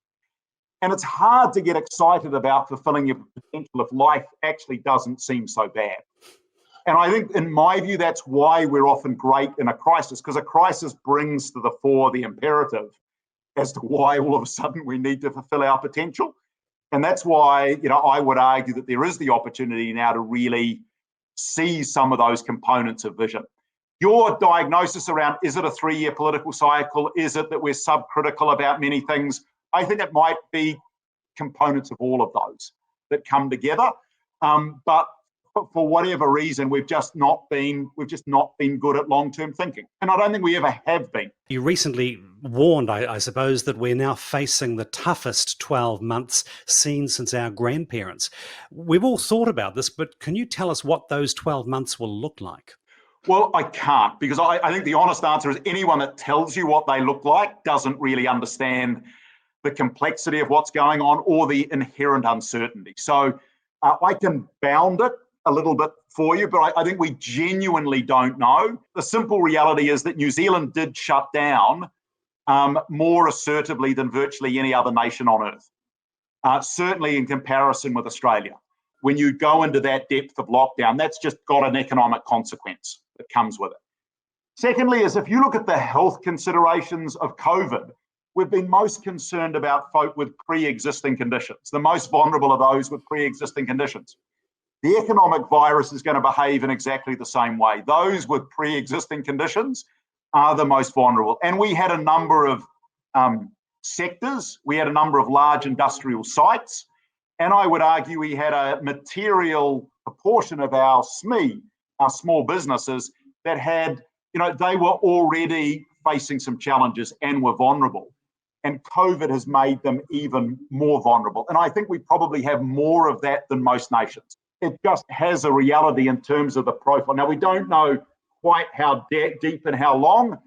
S1: And it's hard to get excited about fulfilling your potential if life actually doesn't seem so bad. And I think, in my view, that's why we're often great in a crisis, because a crisis brings to the fore the imperative as to why all of a sudden we need to fulfill our potential. And that's why, I would argue that there is the opportunity now to really see some of those components of vision. Your diagnosis around, is it a 3-year political cycle? Is it that we're subcritical about many things? I think it might be components of all of those that come together. But for whatever reason, we've just not been good at long-term thinking. And I don't think we ever have been.
S7: You recently warned, I suppose, that we're now facing the toughest 12 months seen since our grandparents. We've all thought about this, but can you tell us what those 12 months will look like?
S1: Well, I can't, because I think the honest answer is anyone that tells you what they look like doesn't really understand the complexity of what's going on or the inherent uncertainty. So I can bound it a little bit for you, but I think we genuinely don't know. The simple reality is that New Zealand did shut down more assertively than virtually any other nation on earth, certainly in comparison with Australia. When you go into that depth of lockdown, that's just got an economic consequence that comes with it. Secondly, is if you look at the health considerations of COVID, we've been most concerned about folk with pre-existing conditions, the most vulnerable of those with pre-existing conditions. The economic virus is going to behave in exactly the same way. Those with pre-existing conditions are the most vulnerable. And we had a number of sectors, we had a number of large industrial sites, and I would argue we had a material proportion of our SME, our small businesses, that had, they were already facing some challenges and were vulnerable. And COVID has made them even more vulnerable. And I think we probably have more of that than most nations. It just has a reality in terms of the profile. Now, we don't know quite how deep and how long,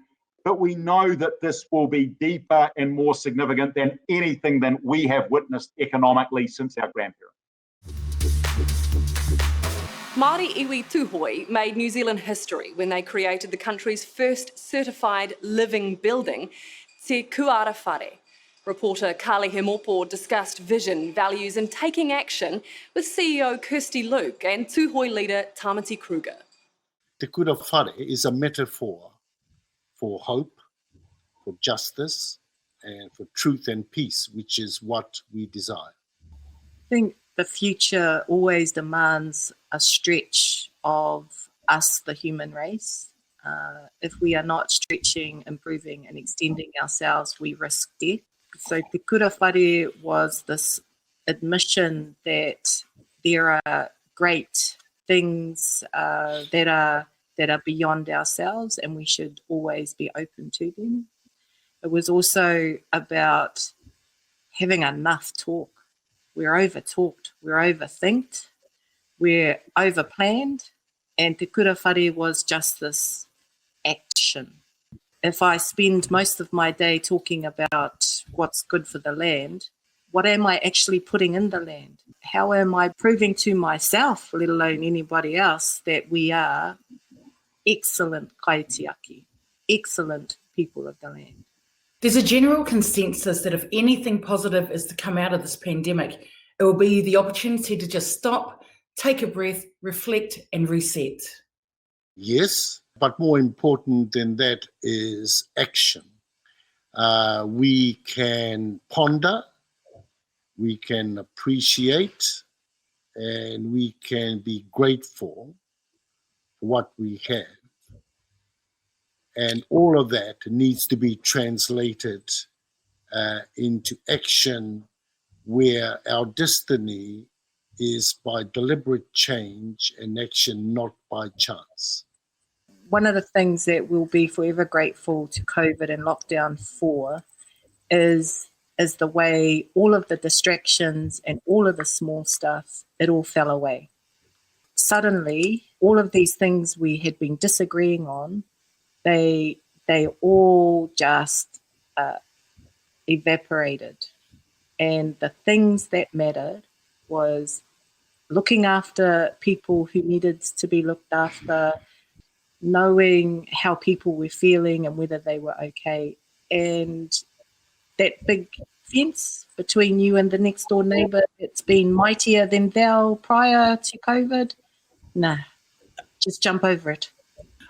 S1: but we know that this will be deeper and more significant than anything that we have witnessed economically since our grandparents.
S17: Māori iwi Tūhoi made New Zealand history when they created the country's first certified living building, Te Kuara Whare. Reporter Carly Hemopo discussed vision, values and taking action with CEO Kirsty Luke and Tūhoi leader Tamati Kruger.
S15: Te Kuara Whare is a metaphor for hope, for justice and for truth and peace, which is what we desire.
S4: I think the future always demands a stretch of us, the human race. If we are not stretching, improving and extending ourselves, we risk death. So Te Kuara Whare was this admission that there are great things that are beyond ourselves and we should always be open to them. It was also about having enough talk. We're over-talked, we're overthinked, we're over-planned, and Te Kuara Whare was just this action. If I spend most of my day talking about what's good for the land, what am I actually putting in the land? How am I proving to myself, let alone anybody else, that we are excellent kaitiaki, excellent people of the land?
S10: There's a general consensus that if anything positive is to come out of this pandemic, it will be the opportunity to just stop, take a breath, reflect and reset.
S15: Yes, but more important than that is action. We can ponder, we can appreciate, and we can be grateful for what we have. And all of that needs to be translated into action where our destiny is by deliberate change and action, not by chance.
S4: One of the things that we'll be forever grateful to COVID and lockdown for is the way all of the distractions and all of the small stuff, it all fell away. Suddenly, all of these things we had been disagreeing on, they all just evaporated. And the things that mattered was looking after people who needed to be looked after, knowing how people were feeling and whether they were okay. And that big fence between you and the next door neighbour, it's been mightier than thou prior to COVID. Nah, just jump over it.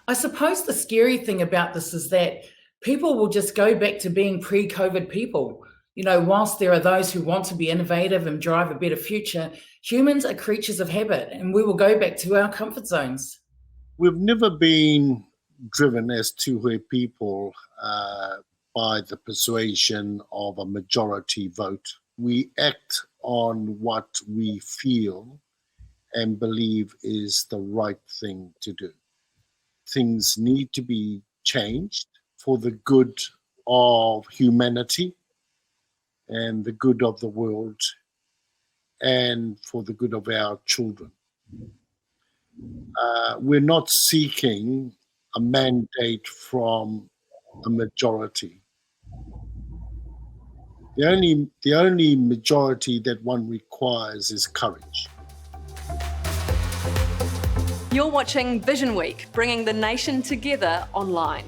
S10: I suppose the scary thing about this is that people will just go back to being pre-COVID people. You know, whilst there are those who want to be innovative and drive a better future, humans are creatures of habit and we will go back to our comfort zones.
S15: We've never been driven as Tūhoi people by the persuasion of a majority vote. We act on what we feel and believe is the right thing to do. Things need to be changed for the good of humanity and the good of the world and for the good of our children. We're not seeking a mandate from a majority. The only majority that one requires is courage.
S17: You're watching Visionweek, bringing the nation together online.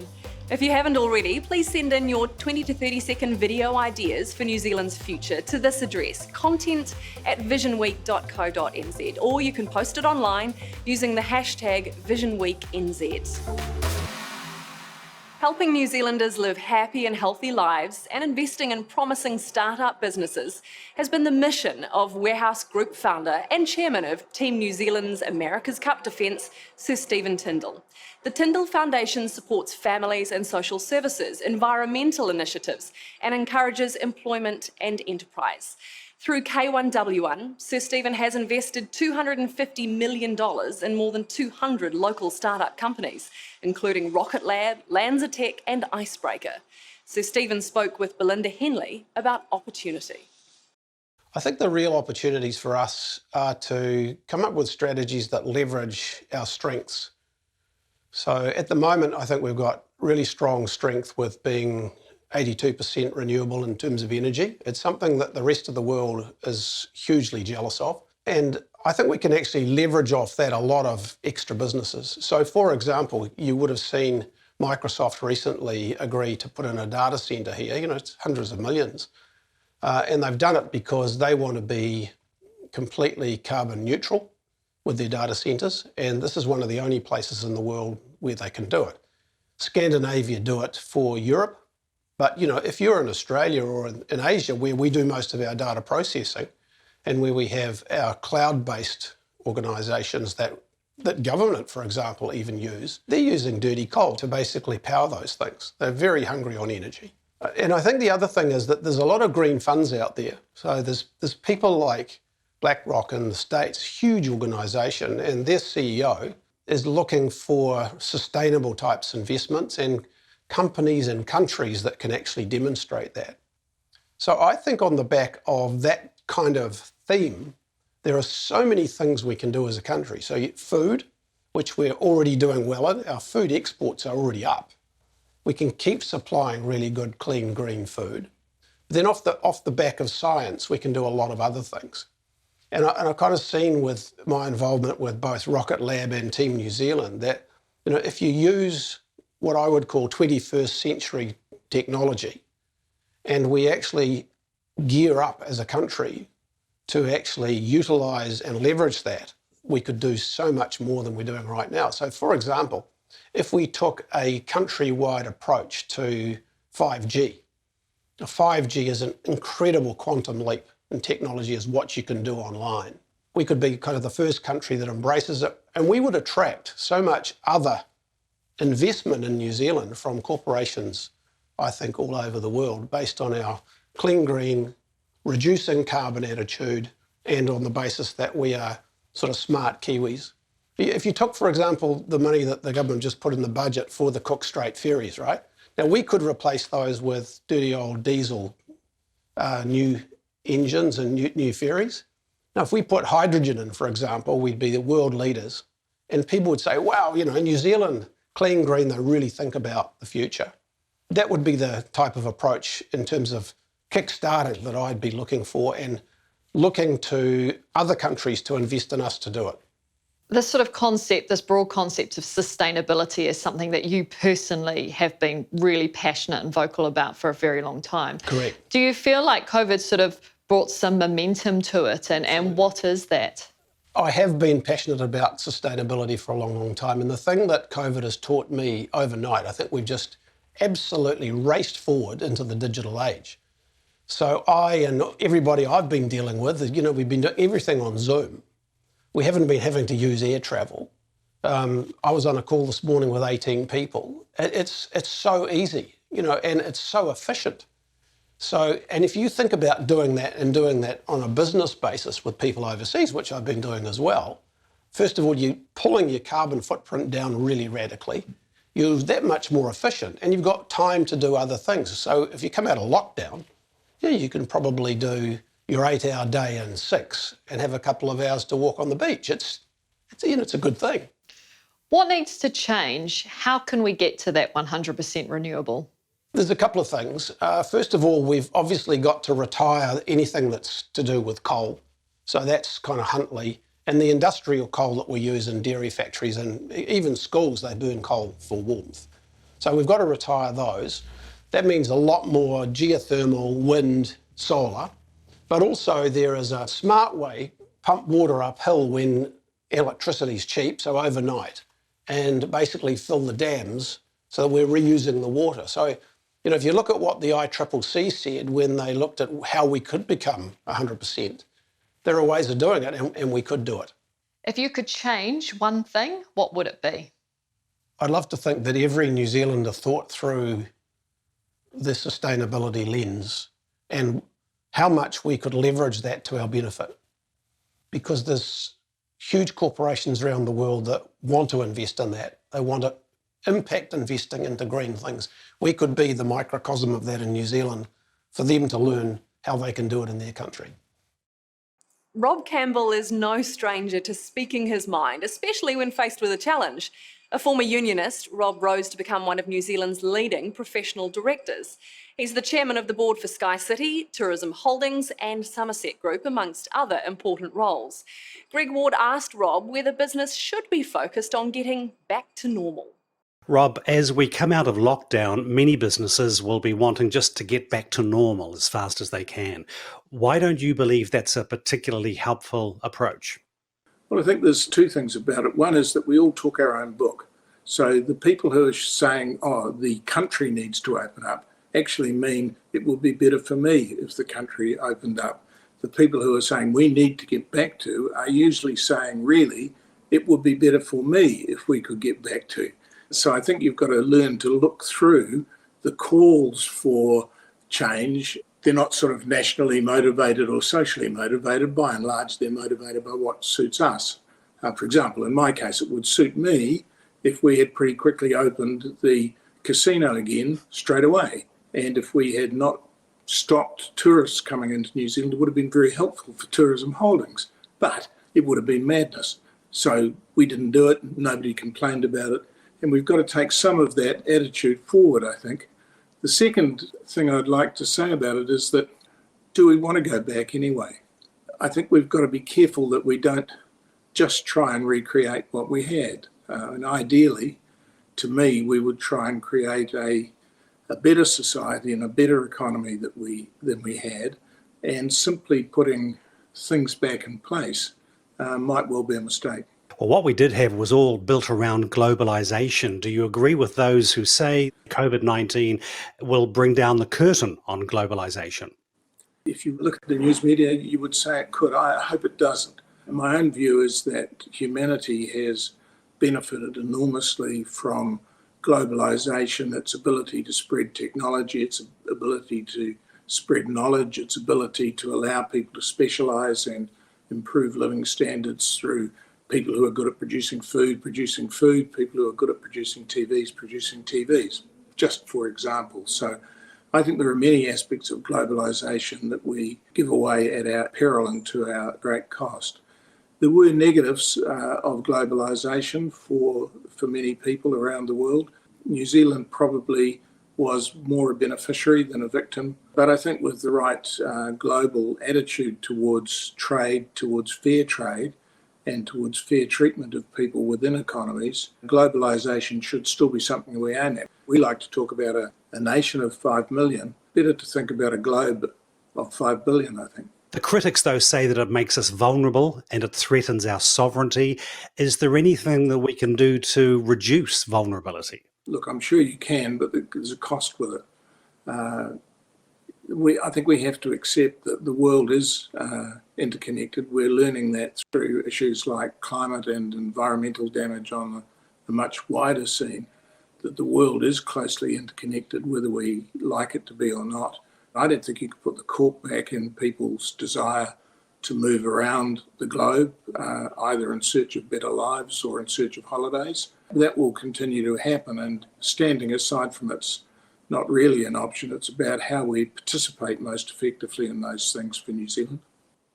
S17: If you haven't already, please send in your 20 to 30 second video ideas for New Zealand's future to this address, content@visionweek.co.nz, or you can post it online using the hashtag VisionweekNZ. Helping New Zealanders live happy and healthy lives and investing in promising startup businesses has been the mission of Warehouse Group founder and chairman of Team New Zealand's America's Cup defence, Sir Stephen Tindall. The Tindall Foundation supports families and social services, environmental initiatives, and encourages employment and enterprise. Through K1W1, Sir Stephen has invested $250 million in more than 200 local startup companies, including Rocket Lab, LanzaTech and Icebreaker. Sir Stephen spoke with Belinda Henley about opportunity.
S5: I think the real opportunities for us are to come up with strategies that leverage our strengths. So at the moment, I think we've got really strong strength with being 82% renewable in terms of energy. It's something that the rest of the world is hugely jealous of. And I think we can actually leverage off that a lot of extra businesses. So for example, you would have seen Microsoft recently agree to put in a data centre here, it's hundreds of millions. And they've done it because they want to be completely carbon neutral with their data centres. And this is one of the only places in the world where they can do it. Scandinavia do it for Europe. But, if you're in Australia or in Asia, where we do most of our data processing and where we have our cloud-based organisations that government, for example, even use, they're using dirty coal to basically power those things. They're very hungry on energy. And I think the other thing is that there's a lot of green funds out there. So there's people like BlackRock in the States, huge organisation, and their CEO is looking for sustainable types investments and companies and countries that can actually demonstrate that. So I think on the back of that kind of theme, there are so many things we can do as a country. So food, which we're already doing well in, our food exports are already up. We can keep supplying really good, clean, green food. Then off the back of science, we can do a lot of other things. And I've kind of seen with my involvement with both Rocket Lab and Team New Zealand that, if you use what I would call 21st century technology, and we actually gear up as a country to actually utilise and leverage that, we could do so much more than we're doing right now. So for example, if we took a countrywide approach to 5G, 5G is an incredible quantum leap in technology as what you can do online. We could be kind of the first country that embraces it, and we would attract so much other investment in New Zealand from corporations, I think, all over the world, based on our clean green, reducing carbon attitude, and on the basis that we are sort of smart Kiwis. If you took, for example, the money that the government just put in the budget for the Cook Strait ferries, right? Now, we could replace those with dirty old diesel new engines and new ferries. Now, if we put hydrogen in, for example, we'd be the world leaders. And people would say, wow, New Zealand, clean, green, they really think about the future. That would be the type of approach in terms of kickstarting that I'd be looking for and looking to other countries to invest in us to do it.
S2: This sort of concept, this broad concept of sustainability is something that you personally have been really passionate and vocal about for a very long time.
S5: Correct.
S2: Do you feel like COVID sort of brought some momentum to it, and what is that?
S5: I have been passionate about sustainability for a long, long time. And the thing that COVID has taught me overnight, I think we've just absolutely raced forward into the digital age. So I and everybody I've been dealing with, we've been doing everything on Zoom. We haven't been having to use air travel. I was on a call this morning with 18 people. It's so easy, and it's so efficient. So, and if you think about doing that on a business basis with people overseas, which I've been doing as well, first of all, you're pulling your carbon footprint down really radically. You're that much more efficient, and you've got time to do other things. So if you come out of lockdown, you can probably do your 8-hour day in 6 and have a couple of hours to walk on the beach. It's a good thing.
S2: What needs to change? How can we get to that 100% renewable?
S5: There's a couple of things. First of all, we've obviously got to retire anything that's to do with coal. So that's kind of Huntley. And the industrial coal that we use in dairy factories and even schools, they burn coal for warmth. So we've got to retire those. That means a lot more geothermal, wind, solar. But also there is a smart way, pump water uphill when electricity is cheap, so overnight, and basically fill the dams so that we're reusing the water. So, if you look at what the ICCC said when they looked at how we could become 100%, there are ways of doing it, and we could do it.
S2: If you could change one thing, what would it be?
S5: I'd love to think that every New Zealander thought through the sustainability lens and how much we could leverage that to our benefit. Because there's huge corporations around the world that want to invest in that. They want to impact investing into green things. We could be the microcosm of that in New Zealand for them to learn how they can do it in their country.
S17: Rob Campbell is no stranger to speaking his mind, especially when faced with a challenge. A former unionist, Rob rose to become one of New Zealand's leading professional directors. He's the chairman of the board for Sky City, Tourism Holdings and Somerset Group, amongst other important roles. Greg Ward asked Rob whether business should be focused on getting back to normal.
S7: Rob, as we come out of lockdown, many businesses will be wanting just to get back to normal as fast as they can. Why don't you believe that's a particularly helpful approach?
S14: Well, I think there's two things about it. One is that we all took our own book. So the people who are saying, oh, the country needs to open up, actually mean it will be better for me if the country opened up. The people who are saying we need to get back to are usually saying, really, it would be better for me if we could get back to. So I think you've got to learn to look through the calls for change. They're not sort of nationally motivated or socially motivated. By and large, they're motivated by what suits us. For example, in my case, it would suit me if we had pretty quickly opened the casino again straight away. And if we had not stopped tourists coming into New Zealand, it would have been very helpful for Tourism Holdings. But it would have been madness. So we didn't do it. Nobody complained about it. And we've got to take some of that attitude forward, I think. The second thing I'd like to say about it is that, do we want to go back anyway? I think we've got to be careful that we don't just try and recreate what we had. And ideally, to me, we would try and create a better society and a better economy than we had. And simply putting things back in place might well be a mistake.
S7: Well, what we did have was all built around globalization. Do you agree with those who say COVID-19 will bring down the curtain on globalization?
S14: If you look at the news media, you would say it could. I hope it doesn't. My own view is that humanity has benefited enormously from globalization, its ability to spread technology, its ability to spread knowledge, its ability to allow people to specialize and improve living standards through people who are good at producing food, people who are good at producing TVs, just for example. So I think there are many aspects of globalisation that we give away at our peril and to our great cost. There were negatives of globalisation for many people around the world. New Zealand probably was more a beneficiary than a victim, but I think with the right global attitude towards trade, towards fair trade, and towards fair treatment of people within economies, globalisation should still be something we aim at. We like to talk about a nation of 5 million. Better to think about a globe of 5 billion, I think.
S7: The critics, though, say that it makes us vulnerable and it threatens our sovereignty. Is there anything that we can do to reduce vulnerability?
S14: Look, I'm sure you can, but there's a cost with it. I think we have to accept that the world is interconnected. We're learning that through issues like climate and environmental damage on a much wider scene, that the world is closely interconnected, whether we like it to be or not. I don't think you could put the cork back in people's desire to move around the globe, either in search of better lives or in search of holidays. That will continue to happen, and standing aside from it's not really an option. It's about how we participate most effectively in those things for New Zealand.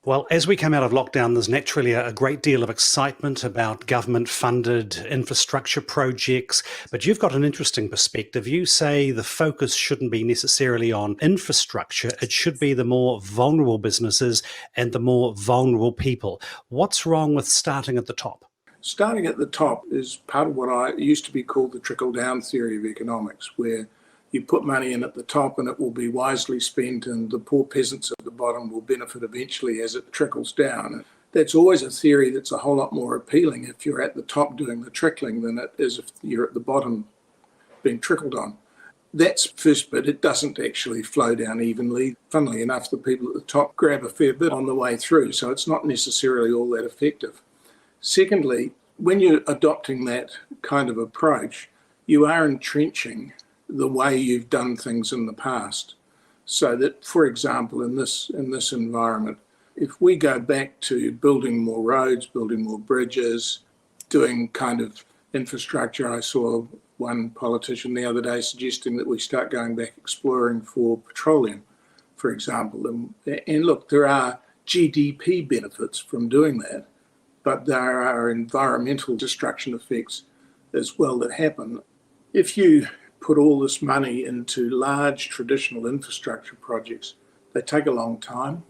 S7: Well, as we come out of lockdown, there's naturally a great deal of excitement about government-funded infrastructure projects, but you've got an interesting perspective. You say the focus shouldn't be necessarily on infrastructure, it should be the more vulnerable businesses and the more vulnerable people. What's wrong with starting at the top?
S14: Starting at the top is part of what used to be called the trickle-down theory of economics, where you put money in at the top and it will be wisely spent and the poor peasants at the bottom will benefit eventually as it trickles down. That's always a theory that's a whole lot more appealing if you're at the top doing the trickling than it is if you're at the bottom being trickled on. That's first bit. It doesn't actually flow down evenly. Funnily enough, the people at the top grab a fair bit on the way through, so it's not necessarily all that effective. Secondly, when you're adopting that kind of approach, you are entrenching the way you've done things in the past. So that, for example, in this environment, if we go back to building more roads, building more bridges, doing kind of infrastructure, I saw one politician the other day suggesting that we start going back exploring for petroleum, for example. And look, there are GDP benefits from doing that, but there are environmental destruction effects as well that happen. If you put all this money into large traditional infrastructure projects, they take a long time.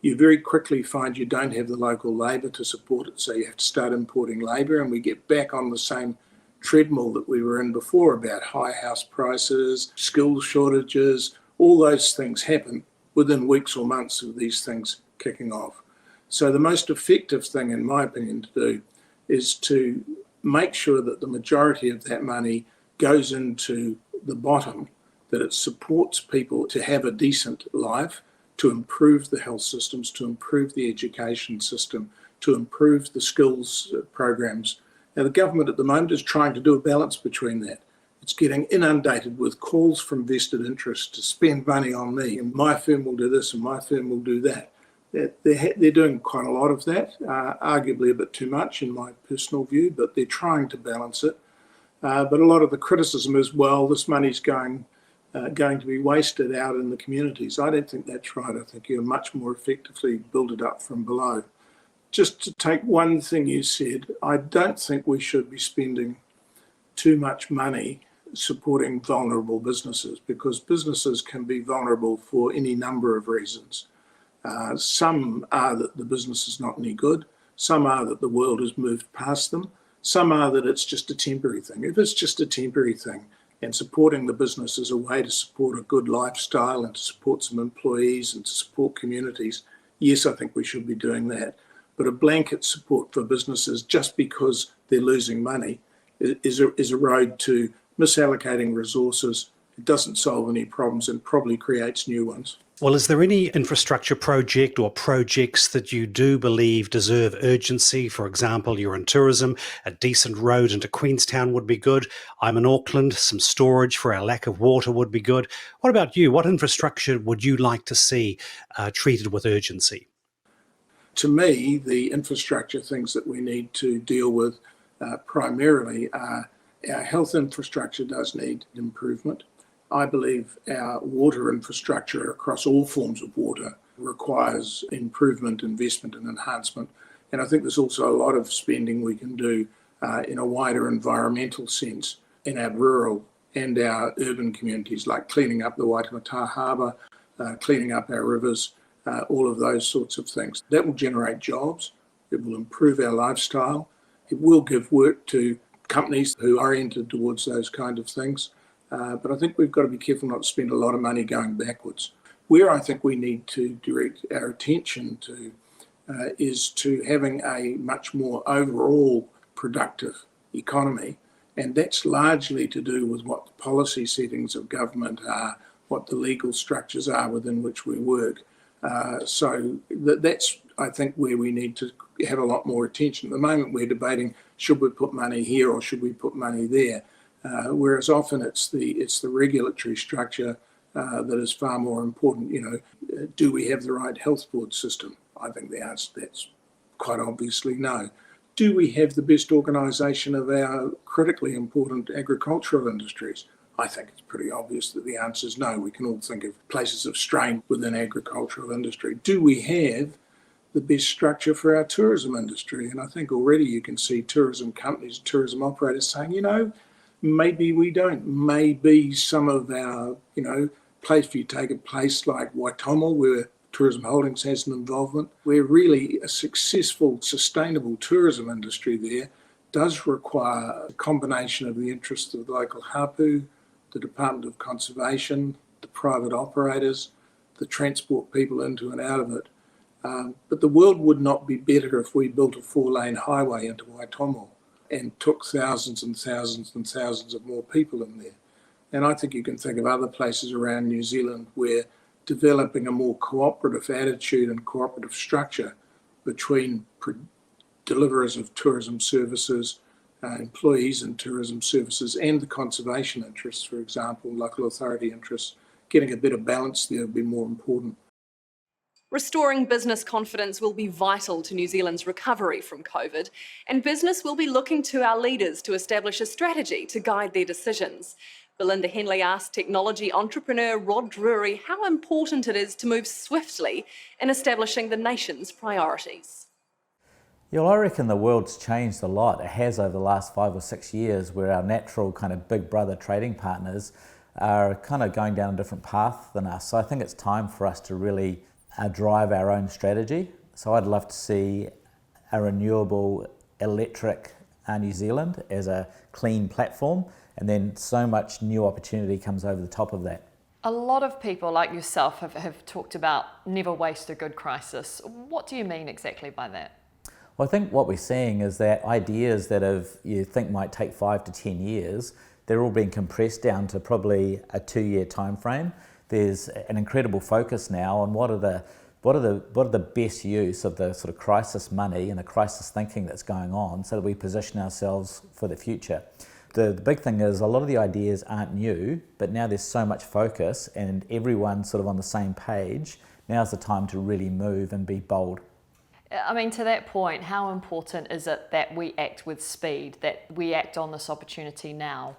S14: You very quickly find you don't have the local labour to support it, so you have to start importing labour, and we get back on the same treadmill that we were in before about high house prices, skills shortages. All those things happen within weeks or months of these things kicking off. So the most effective thing, in my opinion, to do is to make sure that the majority of that money goes into the bottom, that it supports people to have a decent life, to improve the health systems, to improve the education system, to improve the skills programs. Now, the government at the moment is trying to do a balance between that. It's getting inundated with calls from vested interests to spend money on me, and my firm will do this and my firm will do that. They're doing quite a lot of that, arguably a bit too much in my personal view, but they're trying to balance it. But a lot of the criticism is, well, this money's going to be wasted out in the communities. I don't think that's right. I think you much more effectively build it up from below. Just to take one thing you said, I don't think we should be spending too much money supporting vulnerable businesses, because businesses can be vulnerable for any number of reasons. Some are that the business is not any good. Some are that the world has moved past them. Some are that it's just a temporary thing. If it's just a temporary thing, and supporting the business is a way to support a good lifestyle and to support some employees and to support communities, yes, I think we should be doing that. But a blanket support for businesses just because they're losing money is a road to misallocating resources. It doesn't solve any problems and probably creates new ones.
S7: Well, is there any infrastructure project or projects that you do believe deserve urgency? For example, you're in tourism, a decent road into Queenstown would be good. I'm in Auckland, some storage for our lack of water would be good. What about you? What infrastructure would you like to see treated with urgency?
S14: To me, the infrastructure things that we need to deal with primarily are our health infrastructure does need improvement. I believe our water infrastructure across all forms of water requires improvement, investment and enhancement. And I think there's also a lot of spending we can do in a wider environmental sense in our rural and our urban communities, like cleaning up the Waitemata Harbour, cleaning up our rivers, all of those sorts of things. That will generate jobs, it will improve our lifestyle, it will give work to companies who are oriented towards those kind of things. But I think we've got to be careful not to spend a lot of money going backwards. Where I think we need to direct our attention to is to having a much more overall productive economy. And that's largely to do with what the policy settings of government are, what the legal structures are within which we work. So that's, I think, where we need to have a lot more attention. At the moment, we're debating, should we put money here or should we put money there? Whereas often it's the regulatory structure that is far more important. You know, do we have the right health board system? I think the answer to that's quite obviously no. Do we have the best organisation of our critically important agricultural industries? I think it's pretty obvious that the answer is no. We can all think of places of strain within agricultural industry. Do we have the best structure for our tourism industry? And I think already you can see tourism companies, tourism operators saying, you know, maybe we don't. Maybe some of our, if you take a place like Waitomo, where Tourism Holdings has an involvement, where really a successful, sustainable tourism industry there does require a combination of the interests of the local hapu, the Department of Conservation, the private operators, the transport people into and out of it. But the world would not be better if we built a 4-lane highway into Waitomo and took thousands and thousands and thousands of more people in there. And I think you can think of other places around New Zealand where developing a more cooperative attitude and cooperative structure between deliverers of tourism services, employees in tourism services, and the conservation interests, for example, local authority interests, getting a bit of balance there would be more important.
S17: Restoring business confidence will be vital to New Zealand's recovery from COVID, and business will be looking to our leaders to establish a strategy to guide their decisions. Belinda Henley asked technology entrepreneur Rod Drury how important it is to move swiftly in establishing the nation's priorities.
S6: Yeah, well, I reckon the world's changed a lot. It has over the last 5 or 6 years, where our natural kind of big brother trading partners are kind of going down a different path than us. So I think it's time for us to really drive our own strategy. So I'd love to see a renewable electric New Zealand as a clean platform, and then so much new opportunity comes over the top of that.
S2: A lot of people like yourself have talked about never waste a good crisis. What do you mean exactly by that?
S6: Well, I think what we're seeing is that ideas that you think might take 5 to 10 years, they're all being compressed down to probably a 2-year time frame. There's an incredible focus now on what are the best use of the sort of crisis money and the crisis thinking that's going on, so that we position ourselves for the future. The big thing is a lot of the ideas aren't new, but now there's so much focus and everyone's sort of on the same page. Now's the time to really move and be bold.
S2: I mean, to that point, how important is it that we act with speed, that we act on this opportunity now?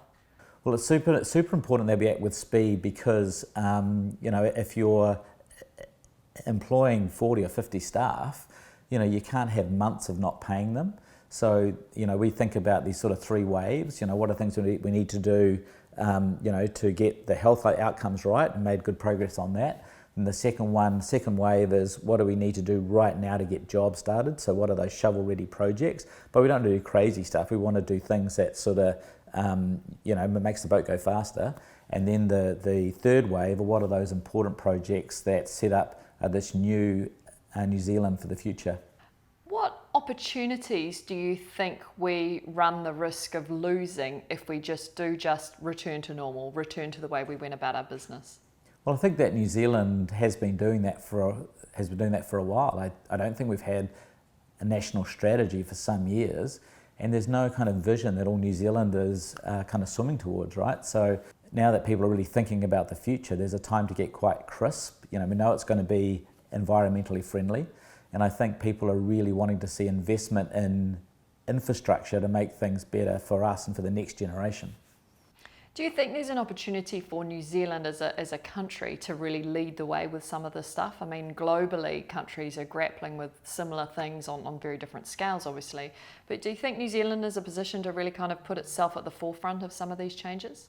S6: Well, it's super important that we act with speed because, if you're employing 40 or 50 staff, you can't have months of not paying them. So, we think about these sort of 3 waves. What are things we need to do, to get the health outcomes right, and made good progress on that. And the second wave is what do we need to do right now to get jobs started? So what are those shovel-ready projects? But we don't do crazy stuff. We want to do things that sort of, makes the boat go faster. And then the third wave are what are those important projects that set up this new New Zealand for the future.
S2: What opportunities do you think we run the risk of losing if we just return to normal, return to the way we went about our business?
S6: Well, I think that New Zealand has been doing that for a while. I don't think we've had a national strategy for some years, and there's no kind of vision that all New Zealanders are kind of swimming towards, right? So now that people are really thinking about the future, there's a time to get quite crisp. We know it's going to be environmentally friendly, and I think people are really wanting to see investment in infrastructure to make things better for us and for the next generation.
S2: Do you think there's an opportunity for New Zealand as a country to really lead the way with some of this stuff? I mean, globally, countries are grappling with similar things on very different scales, obviously. But do you think New Zealand is in a position to really kind of put itself at the forefront of some of these changes?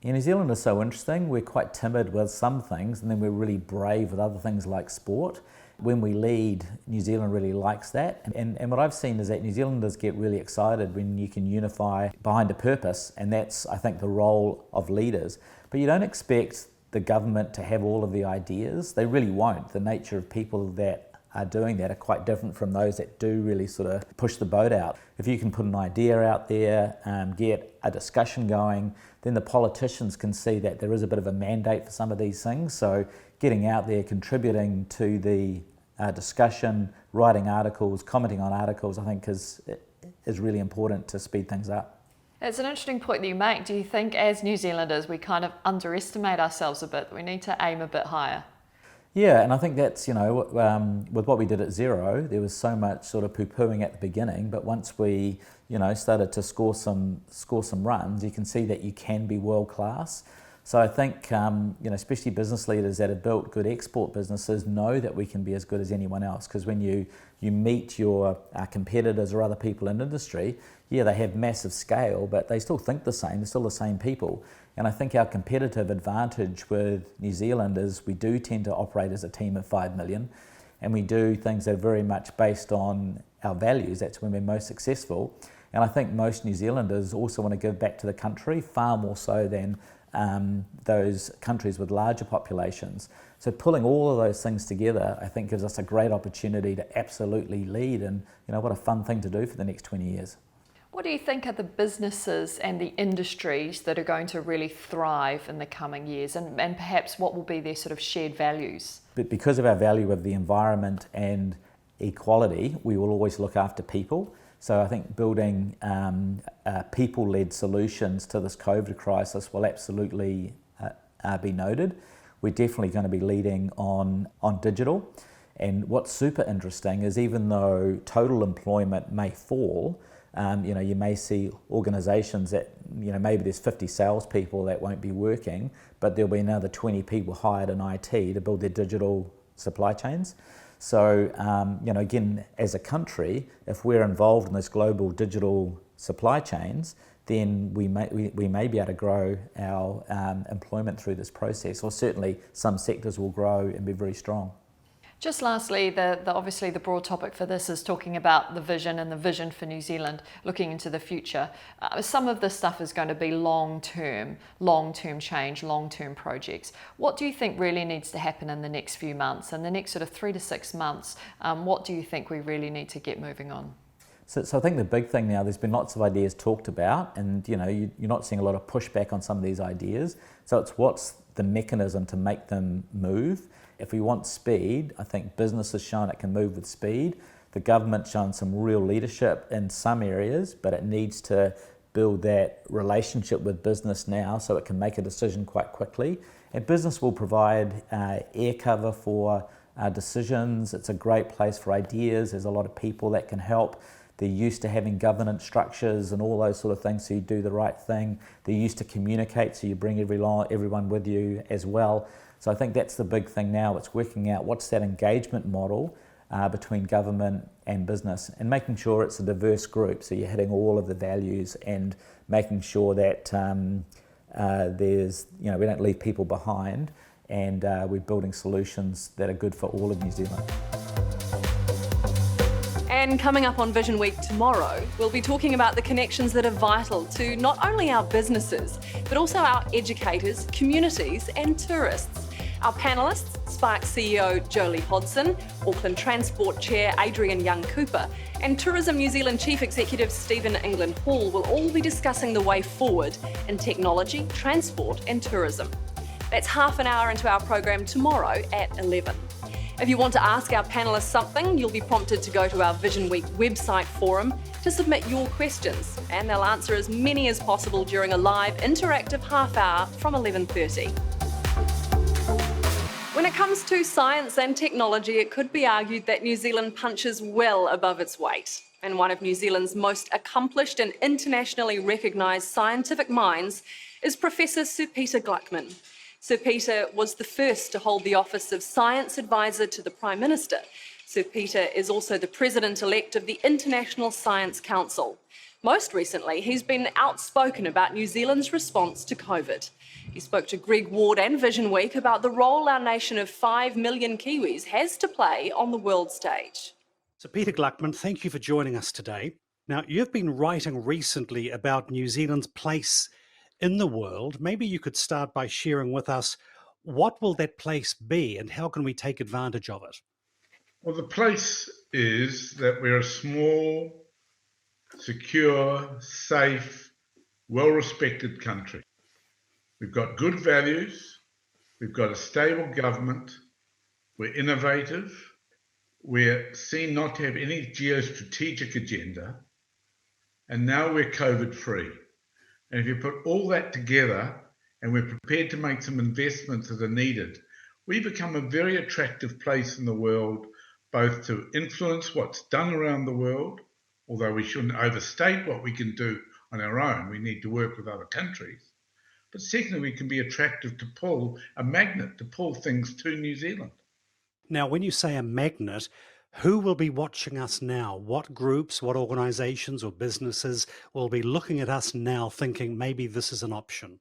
S6: Yeah, New Zealand is so interesting. We're quite timid with some things, and then we're really brave with other things like sport. When we lead, New Zealand really likes that. And what I've seen is that New Zealanders get really excited when you can unify behind a purpose, and that's, I think, the role of leaders. But you don't expect the government to have all of the ideas. They really won't. The nature of people that are doing that are quite different from those that do really sort of push the boat out. If you can put an idea out there, get a discussion going, then the politicians can see that there is a bit of a mandate for some of these things. So getting out there, contributing to the discussion, writing articles, commenting on articles, I think is really important to speed things up.
S2: It's an interesting point that you make. Do you think as New Zealanders we kind of underestimate ourselves a bit, that we need to aim a bit higher?
S6: Yeah, and I think that's, with what we did at Zero, there was so much sort of poo-pooing at the beginning, but once we, started to score some runs, you can see that you can be world class. So I think, especially business leaders that have built good export businesses know that we can be as good as anyone else, because when you meet your competitors or other people in industry, yeah, they have massive scale, but they still think the same, they're still the same people. And I think our competitive advantage with New Zealand is we do tend to operate as a team of 5 million, and we do things that are very much based on our values. That's when we're most successful. And I think most New Zealanders also want to give back to the country, far more so than those countries with larger populations. So pulling all of those things together, I think, gives us a great opportunity to absolutely lead, and what a fun thing to do for the next 20 years.
S2: What do you think are the businesses and the industries that are going to really thrive in the coming years, and perhaps what will be their sort of shared values?
S6: But because of our value of the environment and equality, we will always look after people. So I think building people-led solutions to this COVID crisis will absolutely be noted. We're definitely going to be leading on digital. And what's super interesting is even though total employment may fall, you may see organisations that, maybe there's 50 salespeople that won't be working, but there'll be another 20 people hired in IT to build their digital supply chains. So, again, as a country, if we're involved in this global digital supply chains, then we may be able to grow our employment through this process, or certainly some sectors will grow and be very strong.
S2: Just lastly, obviously the broad topic for this is talking about the vision and the vision for New Zealand, looking into the future. Some of this stuff is going to be long-term change, long-term projects. What do you think really needs to happen in the next few months, in the next sort of 3 to 6 months? What do you think we really need to get moving on?
S6: So I think the big thing now, there's been lots of ideas talked about, and you're not seeing a lot of pushback on some of these ideas. So it's what's the mechanism to make them move. If we want speed, I think business has shown it can move with speed. The government's shown some real leadership in some areas, but it needs to build that relationship with business now so it can make a decision quite quickly. And business will provide air cover for decisions. It's a great place for ideas. There's a lot of people that can help. They're used to having governance structures and all those sort of things, so you do the right thing. They're used to communicate, so you bring everyone with you as well. So I think that's the big thing now. It's working out what's that engagement model between government and business, and making sure it's a diverse group, so you're hitting all of the values and making sure that there's, we don't leave people behind, and we're building solutions that are good for all of New Zealand.
S17: And coming up on Vision Week tomorrow, we'll be talking about the connections that are vital to not only our businesses, but also our educators, communities and tourists. Our panellists, Spark CEO Jolie Hodson, Auckland Transport Chair Adrian Young-Cooper, and Tourism New Zealand Chief Executive Stephen England Hall will all be discussing the way forward in technology, transport and tourism. That's half an hour into our program tomorrow at 11. If you want to ask our panellists something, you'll be prompted to go to our Vision Week website forum to submit your questions, and they'll answer as many as possible during a live interactive half hour from 11:30. When it comes to science and technology, it could be argued that New Zealand punches well above its weight. And one of New Zealand's most accomplished and internationally recognised scientific minds is Professor Sir Peter Gluckman. Sir Peter was the first to hold the office of Science Advisor to the Prime Minister. Sir Peter is also the President-elect of the International Science Council. Most recently, he's been outspoken about New Zealand's response to COVID. He spoke to Greg Ward and Vision Week about the role our nation of 5 million Kiwis has to play on the world stage.
S7: So Peter Gluckman, thank you for joining us today. Now, you've been writing recently about New Zealand's place in the world. Maybe you could start by sharing with us, what will that place be and how can we take advantage of it?
S9: Well, the place is that we're a small, secure, safe, well-respected country. We've got good values, we've got a stable government, we're innovative, we're seen not to have any geostrategic agenda, and now we're COVID-free. And if you put all that together and we're prepared to make some investments that are needed, we become a very attractive place in the world, both to influence what's done around the world, although we shouldn't overstate what we can do on our own. We need to work with other countries. But secondly, we can be attractive to pull, a magnet to pull things to New Zealand.
S7: Now, when you say a magnet, who will be watching us now? What groups, what organisations or businesses will be looking at us now thinking maybe this is an option?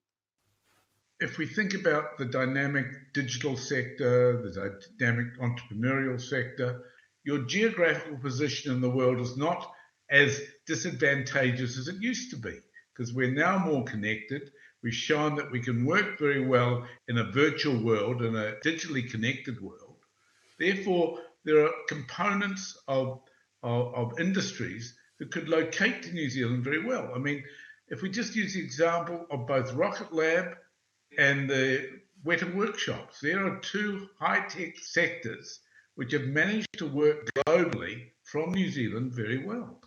S9: If we think about the dynamic digital sector, the dynamic entrepreneurial sector, your geographical position in the world is not as disadvantageous as it used to be, because we're now more connected. We've shown that we can work very well in a virtual world, in a digitally connected world. Therefore, there are components of industries that could locate to New Zealand very well. I mean, if we just use the example of both Rocket Lab and the Weta workshops, there are two high-tech sectors which have managed to work globally from New Zealand very well.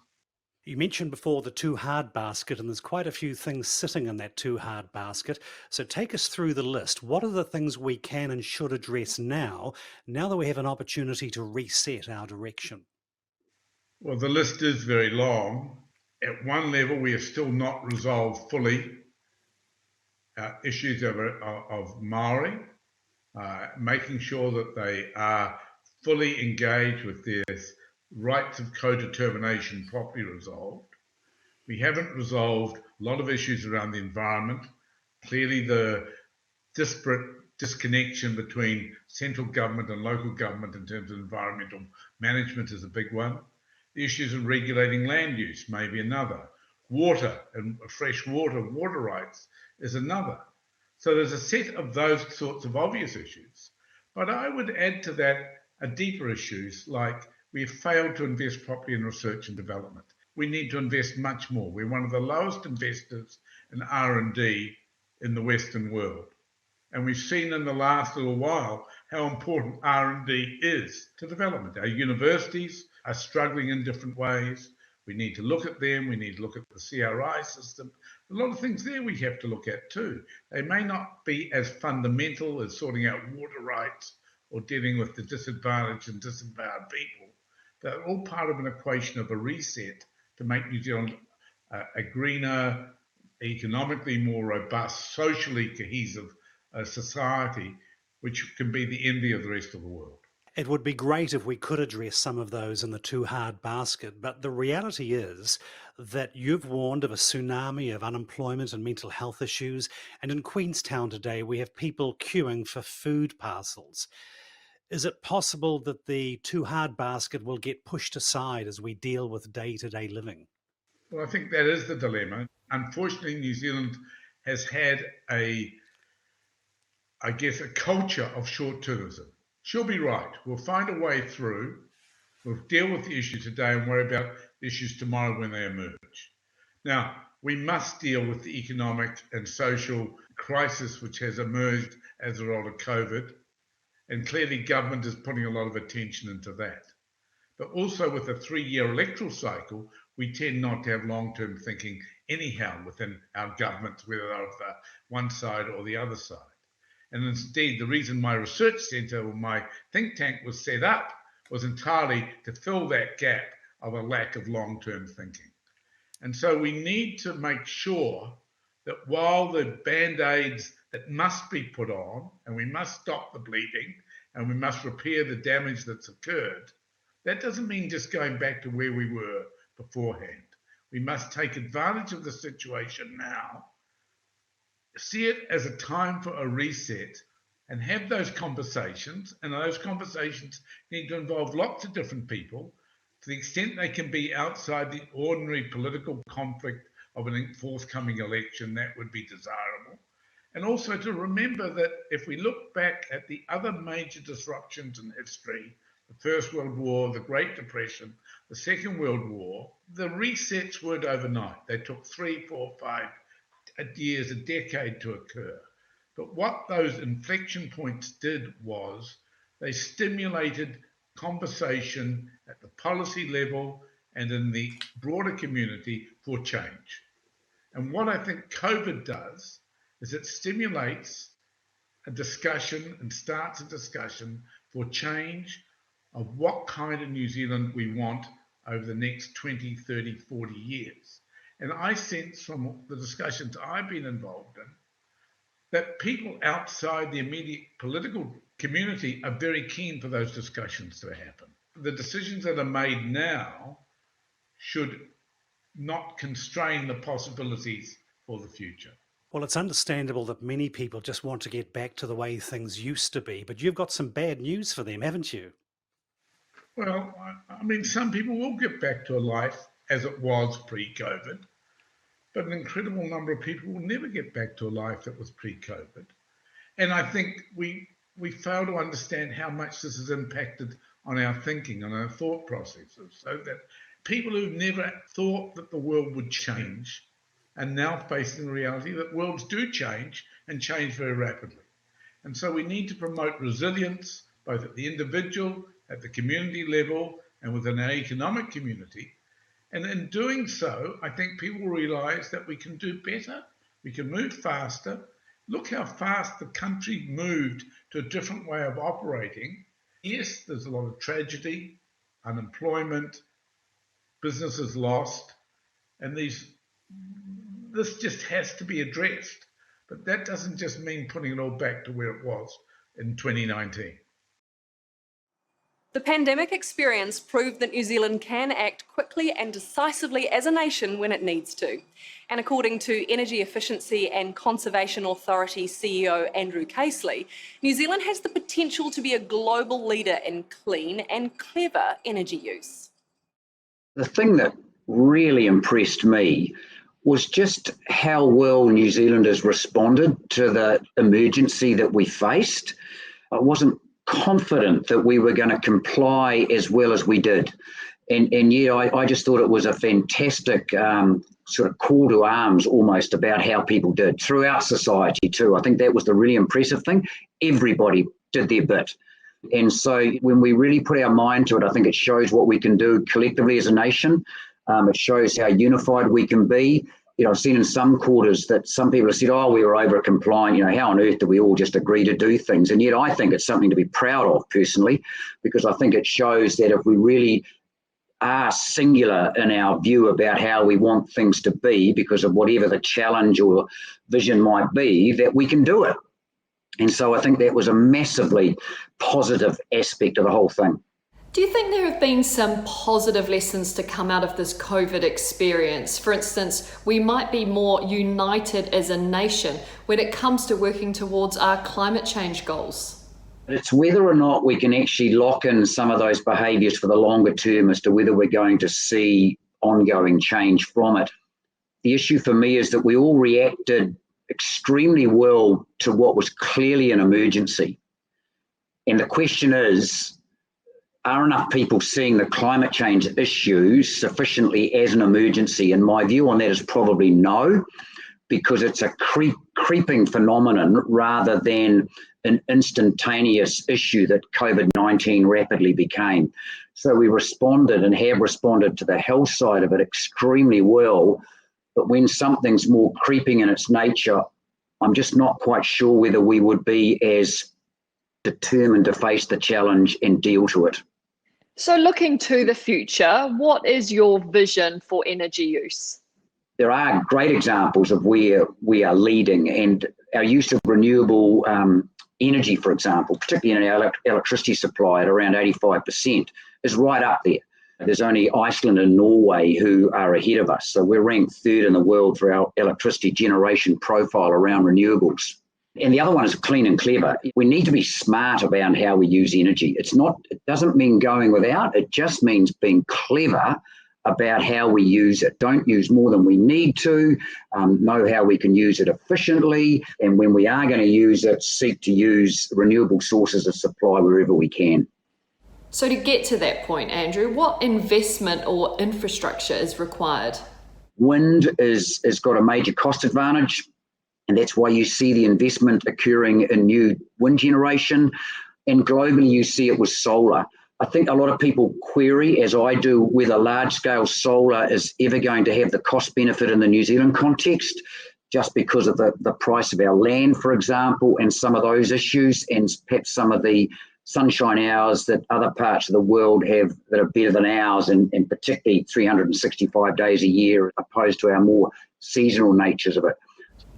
S7: You mentioned before the too hard basket, and there's quite a few things sitting in that too hard basket. So take us through the list. What are the things we can and should address now that we have an opportunity to reset our direction?
S9: Well, the list is very long. At one level, we have still not resolved fully issues of Maori, making sure that they are fully engaged with their rights of co-determination properly resolved. We haven't resolved a lot of issues around the environment. Clearly, the disparate disconnection between central government and local government in terms of environmental management is a big one. The issues of regulating land use may be another. Water and fresh water rights is another. So there's a set of those sorts of obvious issues. But I would add to that a deeper issues like we've failed to invest properly in research and development. We need to invest much more. We're one of the lowest investors in R&D in the Western world. And we've seen in the last little while how important R&D is to development. Our universities are struggling in different ways. We need to look at them. We need to look at the CRI system. A lot of things there we have to look at too. They may not be as fundamental as sorting out water rights or dealing with the disadvantaged and disempowered people. They're all part of an equation of a reset to make New Zealand a greener, economically more robust, socially cohesive society, which can be the envy of the rest of the world.
S7: It would be great if we could address some of those in the too hard basket, but the reality is that you've warned of a tsunami of unemployment and mental health issues, and in Queenstown today we have people queuing for food parcels. Is it possible that the too hard basket will get pushed aside as we deal with day-to-day living?
S9: Well, I think that is the dilemma. Unfortunately, New Zealand has had a culture of short-termism. She'll be right. We'll find a way through. We'll deal with the issues today and worry about the issues tomorrow when they emerge. Now, we must deal with the economic and social crisis which has emerged as a result of COVID. And clearly government is putting a lot of attention into that. But also with a 3-year electoral cycle, we tend not to have long-term thinking anyhow within our governments, whether they're of the one side or the other side. And indeed, the reason my research centre or my think tank was set up was entirely to fill that gap of a lack of long-term thinking. And so we need to make sure that while the band-aids that must be put on, and we must stop the bleeding, and we must repair the damage that's occurred, that doesn't mean just going back to where we were beforehand. We must take advantage of the situation now, see it as a time for a reset, and have those conversations, and those conversations need to involve lots of different people to the extent they can be outside the ordinary political conflict of a forthcoming election. That would be desirable. And also to remember that if we look back at the other major disruptions in history, the First World War, the Great Depression, the Second World War, the resets weren't overnight. They took 3, 4, 5 years, a decade to occur. But what those inflection points did was they stimulated conversation at the policy level and in the broader community for change. And what I think COVID does is it stimulates a discussion and starts a discussion for change of what kind of New Zealand we want over the next 20, 30, 40 years. And I sense from the discussions I've been involved in that people outside the immediate political community are very keen for those discussions to happen. The decisions that are made now should not constrain the possibilities for the future.
S7: Well, it's understandable that many people just want to get back to the way things used to be, but you've got some bad news for them, haven't you?
S9: Well, I mean, some people will get back to a life as it was pre-COVID, but an incredible number of people will never get back to a life that was pre-COVID. And I think we fail to understand how much this has impacted on our thinking, on our thought processes, so that people who never thought that the world would change are now facing the reality that worlds do change and change very rapidly. And so we need to promote resilience, both at the individual, at the community level, and within our economic community. And in doing so, I think people realise that we can do better, we can move faster. Look how fast the country moved to a different way of operating. Yes, there's a lot of tragedy, unemployment, businesses lost, and this just has to be addressed. But that doesn't just mean putting it all back to where it was in 2019.
S17: The pandemic experience proved that New Zealand can act quickly and decisively as a nation when it needs to. And according to Energy Efficiency and Conservation Authority CEO Andrew Casely, New Zealand has the potential to be a global leader in clean and clever energy use.
S11: The thing that really impressed me was just how well New Zealanders responded to the emergency that we faced. I wasn't confident that we were going to comply as well as we did. And yet I just thought it was a fantastic sort of call to arms almost about how people did throughout society too. I think that was the really impressive thing. Everybody did their bit. And so when we really put our mind to it, I think it shows what we can do collectively as a nation. It shows how unified we can be. You know, I've seen in some quarters that some people have said, oh, we were over compliant. You know, how on earth do we all just agree to do things? And yet I think it's something to be proud of personally, because I think it shows that if we really are singular in our view about how we want things to be because of whatever the challenge or vision might be, that we can do it. And so I think that was a massively positive aspect of the whole thing.
S2: Do you think there have been some positive lessons to come out of this COVID experience? For instance, we might be more united as a nation when it comes to working towards our climate change goals.
S11: It's whether or not we can actually lock in some of those behaviours for the longer term as to whether we're going to see ongoing change from it. The issue for me is that we all reacted extremely well to what was clearly an emergency. And the question is, are enough people seeing the climate change issues sufficiently as an emergency? And my view on that is probably no, because it's a creeping phenomenon rather than an instantaneous issue that COVID-19 rapidly became. So we responded and have responded to the health side of it extremely well. But when something's more creeping in its nature, I'm just not quite sure whether we would be as determined to face the challenge and deal to it.
S2: So looking to the future, what is your vision for energy use?
S11: There are great examples of where we are leading, and our use of renewable energy, for example, particularly in our electricity supply at around 85%, is right up there. There's only Iceland and Norway who are ahead of us. So we're ranked third in the world for our electricity generation profile around renewables. And the other one is clean and clever. We need to be smart about how we use energy. It doesn't mean going without, it just means being clever about how we use it. Don't use more than we need to, know how we can use it efficiently, and when we are going to use it, seek to use renewable sources of supply wherever we can.
S2: So to get to that point, Andrew, what investment or infrastructure is required?
S11: Wind has got a major cost advantage, and that's why you see the investment occurring in new wind generation, and globally you see it with solar. I think a lot of people query, as I do, whether large-scale solar is ever going to have the cost benefit in the New Zealand context, just because of the price of our land, for example, and some of those issues, and perhaps some of the sunshine hours that other parts of the world have that are better than ours, and particularly 365 days a year, opposed to our more seasonal natures of it.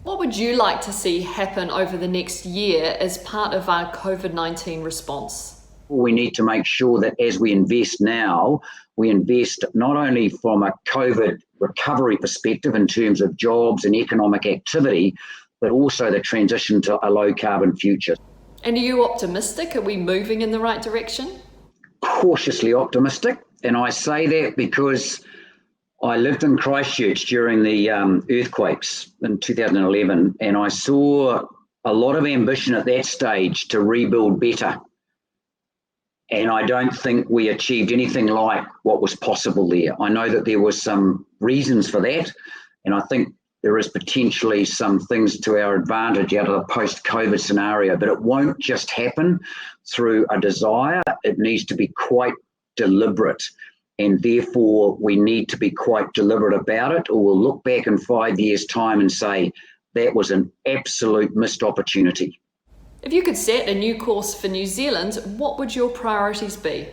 S2: What would you like to see happen over the next year as part of our COVID-19 response?
S11: We need to make sure that as we invest now, we invest not only from a COVID recovery perspective in terms of jobs and economic activity, but also the transition to a low carbon future.
S2: And are you optimistic? Are we moving in the right direction?
S11: Cautiously optimistic. And I say that because I lived in Christchurch during the earthquakes in 2011, and I saw a lot of ambition at that stage to rebuild better. And I don't think we achieved anything like what was possible there. I know that there were some reasons for that, and I think there is potentially some things to our advantage out of the post-COVID scenario, but it won't just happen through a desire. It needs to be quite deliberate, and therefore we need to be quite deliberate about it, or we'll look back in 5 years' time and say, that was an absolute missed opportunity.
S2: If you could set a new course for New Zealand, what would your priorities be?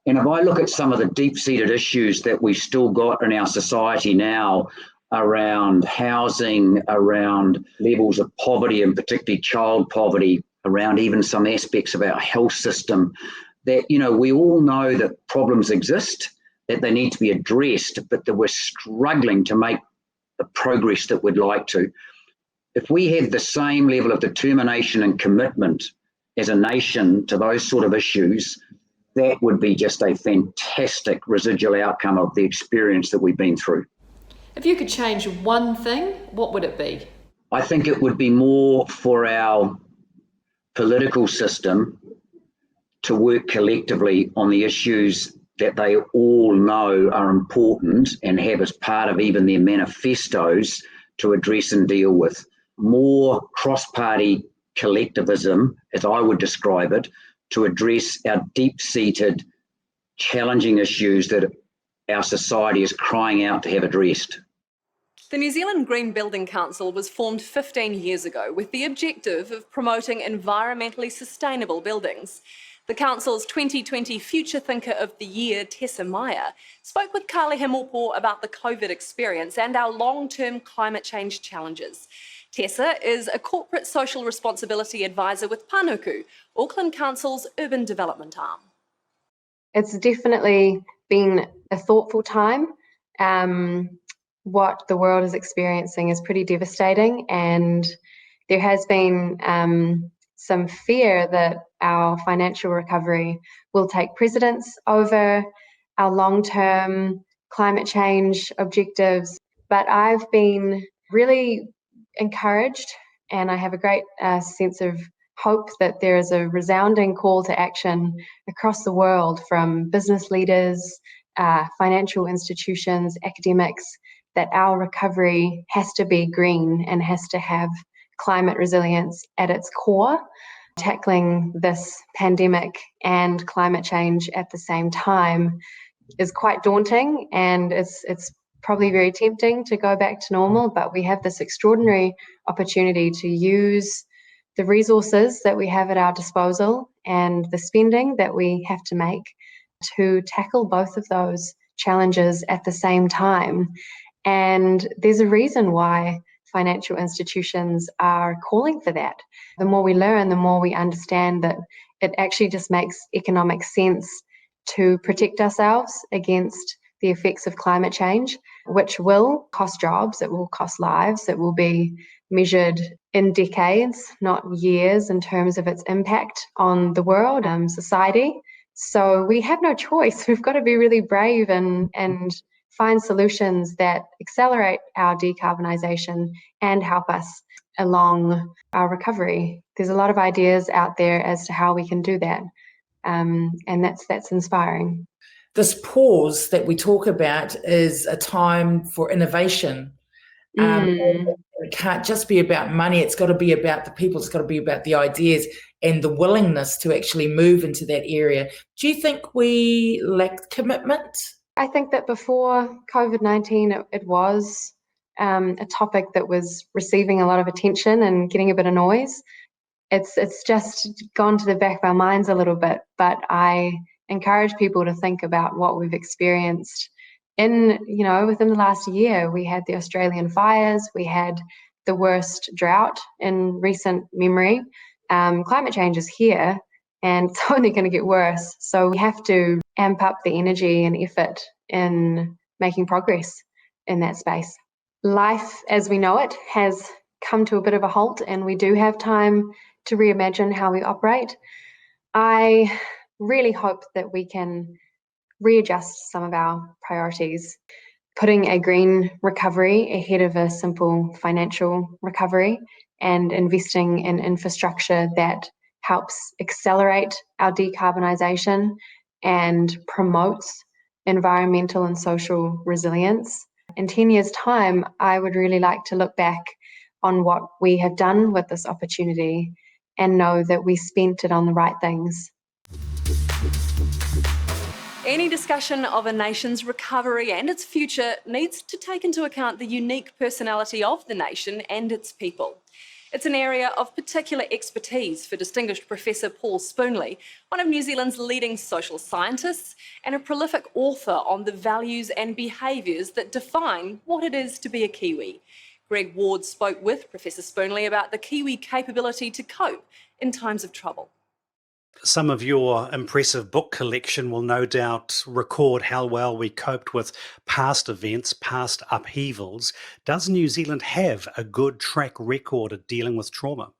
S11: And if I look at some of the deep-seated issues that we've still got in our society now around housing, around levels of poverty, and particularly child poverty, around even some aspects of our health system, that, you know, we all know that problems exist, that they need to be addressed, but that we're struggling to make the progress that we'd like to. If we had the same level of determination and commitment as a nation to those sort of issues, that would be just a fantastic residual outcome of the experience that we've been through.
S17: If you could change one thing, what would it be?
S11: I think it would be more for our political system to work collectively on the issues that they all know are important and have as part of even their manifestos to address and deal with. More cross-party collectivism, as I would describe it, to address our deep-seated, challenging issues that our society is crying out to have addressed.
S17: The New Zealand Green Building Council was formed 15 years ago with the objective of promoting environmentally sustainable buildings. The Council's 2020 Future Thinker of the Year, Tessa Meyer, spoke with Kale Himopo about the COVID experience and our long-term climate change challenges. Tessa is a corporate social responsibility advisor with Panuku, Auckland Council's urban development arm.
S12: It's definitely been a thoughtful time. What the world is experiencing is pretty devastating, and there has been some fear that our financial recovery will take precedence over our long-term climate change objectives. But I've been really encouraged, and I have a great sense of hope that there is a resounding call to action across the world from business leaders, financial institutions, academics, that our recovery has to be green and has to have climate resilience at its core. Tackling this pandemic and climate change at the same time is quite daunting, and it's probably very tempting to go back to normal, but we have this extraordinary opportunity to use the resources that we have at our disposal and the spending that we have to make to tackle both of those challenges at the same time. And there's a reason why financial institutions are calling for that. The more we learn, the more we understand that it actually just makes economic sense to protect ourselves against the effects of climate change, which will cost jobs, it will cost lives, it will be measured in decades, not years, in terms of its impact on the world and society. So we have no choice. We've got to be really brave and find solutions that accelerate our decarbonisation and help us along our recovery. There's a lot of ideas out there as to how we can do that, and that's inspiring.
S10: This pause that we talk about is a time for innovation. It can't just be about money. It's got to be about the people. It's got to be about the ideas and the willingness to actually move into that area. Do you think we lack commitment?
S12: I think that before COVID-19, it was a topic that was receiving a lot of attention and getting a bit of noise. It's just gone to the back of our minds a little bit, but I encourage people to think about what we've experienced within the last year. We had the Australian fires, we had the worst drought in recent memory. Climate change is here, and it's only going to get worse. So we have to amp up the energy and effort in making progress in that space. Life as we know it has come to a bit of a halt, and we do have time to reimagine how we operate. I really hope that we can readjust some of our priorities, putting a green recovery ahead of a simple financial recovery and investing in infrastructure that helps accelerate our decarbonisation and promotes environmental and social resilience. In 10 years' time, I would really like to look back on what we have done with this opportunity and know that we spent it on the right things.
S17: Any discussion of a nation's recovery and its future needs to take into account the unique personality of the nation and its people. It's an area of particular expertise for distinguished Professor Paul Spoonley, one of New Zealand's leading social scientists and a prolific author on the values and behaviours that define what it is to be a Kiwi. Greg Ward spoke with Professor Spoonley about the Kiwi capability to cope in times of trouble.
S7: Some of your impressive book collection will no doubt record how well we coped with past events, past upheavals. Does New Zealand have a good track record at dealing with trauma?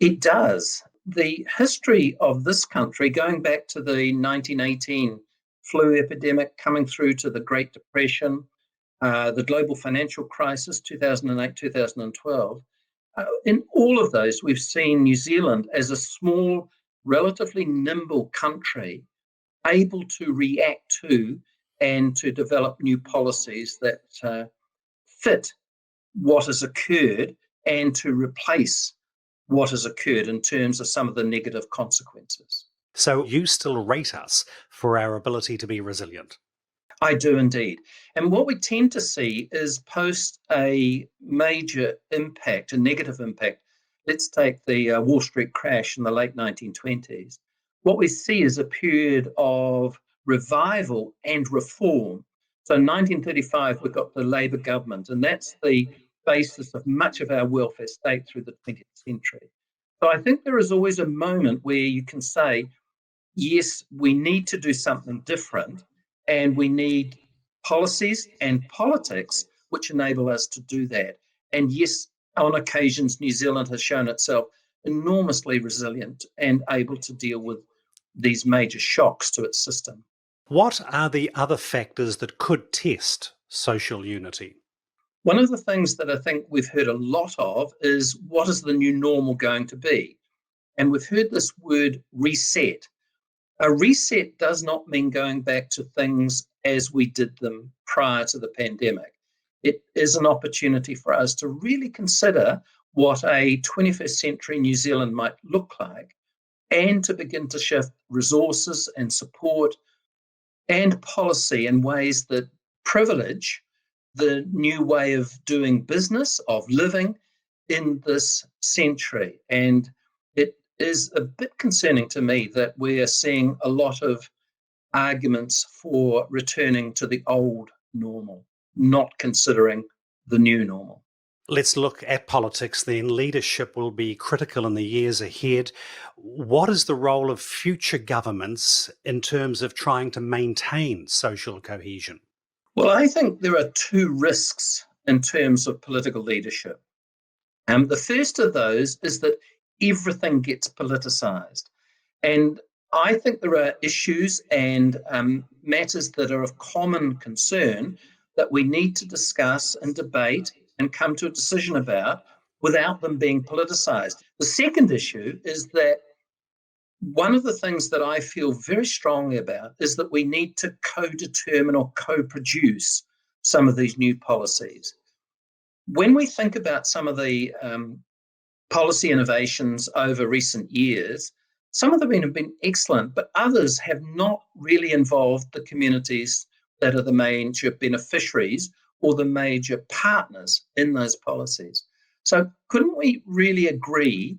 S13: It does. The history of this country, going back to the 1918 flu epidemic, coming through to the Great Depression, the global financial crisis, 2008, 2012, in all of those, we've seen New Zealand as a small, relatively nimble country able to react to and to develop new policies that fit what has occurred and to replace what has occurred in terms of some of the negative consequences.
S7: So you still rate us for our ability to be resilient?
S13: I do indeed. And what we tend to see is post a major impact, a negative impact. Let's take the Wall Street crash in the late 1920s. What we see is a period of revival and reform. So in 1935, we got the Labour government, and that's the basis of much of our welfare state through the 20th century. So I think there is always a moment where you can say, yes, we need to do something different, and we need policies and politics which enable us to do that. And yes, on occasions, New Zealand has shown itself enormously resilient and able to deal with these major shocks to its system.
S7: What are the other factors that could test social unity?
S13: One of the things that I think we've heard a lot of is, what is the new normal going to be? And we've heard this word reset. A reset does not mean going back to things as we did them prior to the pandemic. It is an opportunity for us to really consider what a 21st century New Zealand might look like, and to begin to shift resources and support and policy in ways that privilege the new way of doing business, of living in this century. And it is a bit concerning to me that we are seeing a lot of arguments for returning to the old normal, not considering the new normal.
S7: Let's look at politics then. Leadership will be critical in the years ahead. What is the role of future governments in terms of trying to maintain social cohesion?
S13: Well, I think there are two risks in terms of political leadership. The first of those is that everything gets politicized. And I think there are issues and matters that are of common concern that we need to discuss and debate and come to a decision about without them being politicized. The second issue is that one of the things that I feel very strongly about is that we need to co-determine or co-produce some of these new policies. When we think about some of the policy innovations over recent years, some of them have been excellent, but others have not really involved the communities that are the major beneficiaries or the major partners in those policies. So couldn't we really agree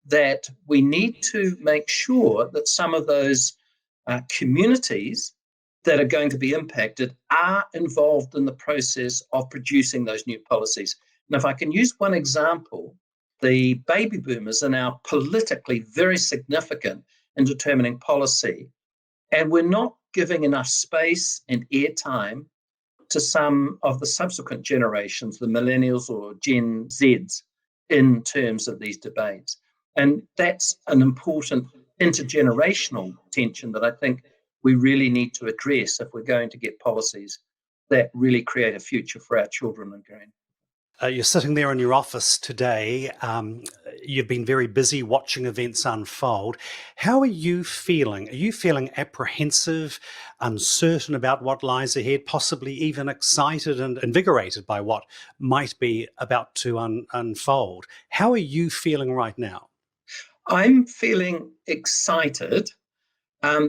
S13: that we need to make sure that some of those communities that are going to be impacted are involved in the process of producing those new policies? And if I can use one example, the baby boomers are now politically very significant in determining policy, and we're not giving enough space and airtime to some of the subsequent generations, the millennials or Gen Zs, in terms of these debates. And that's an important intergenerational tension that I think we really need to address if we're going to get policies that really create a future for our children and grandchildren.
S7: You're sitting there in your office today. You've been very busy watching events unfold. How are you feeling? Are you feeling apprehensive, uncertain about what lies ahead, possibly even excited and invigorated by what might be about to unfold? How are you feeling right now?
S13: I'm feeling excited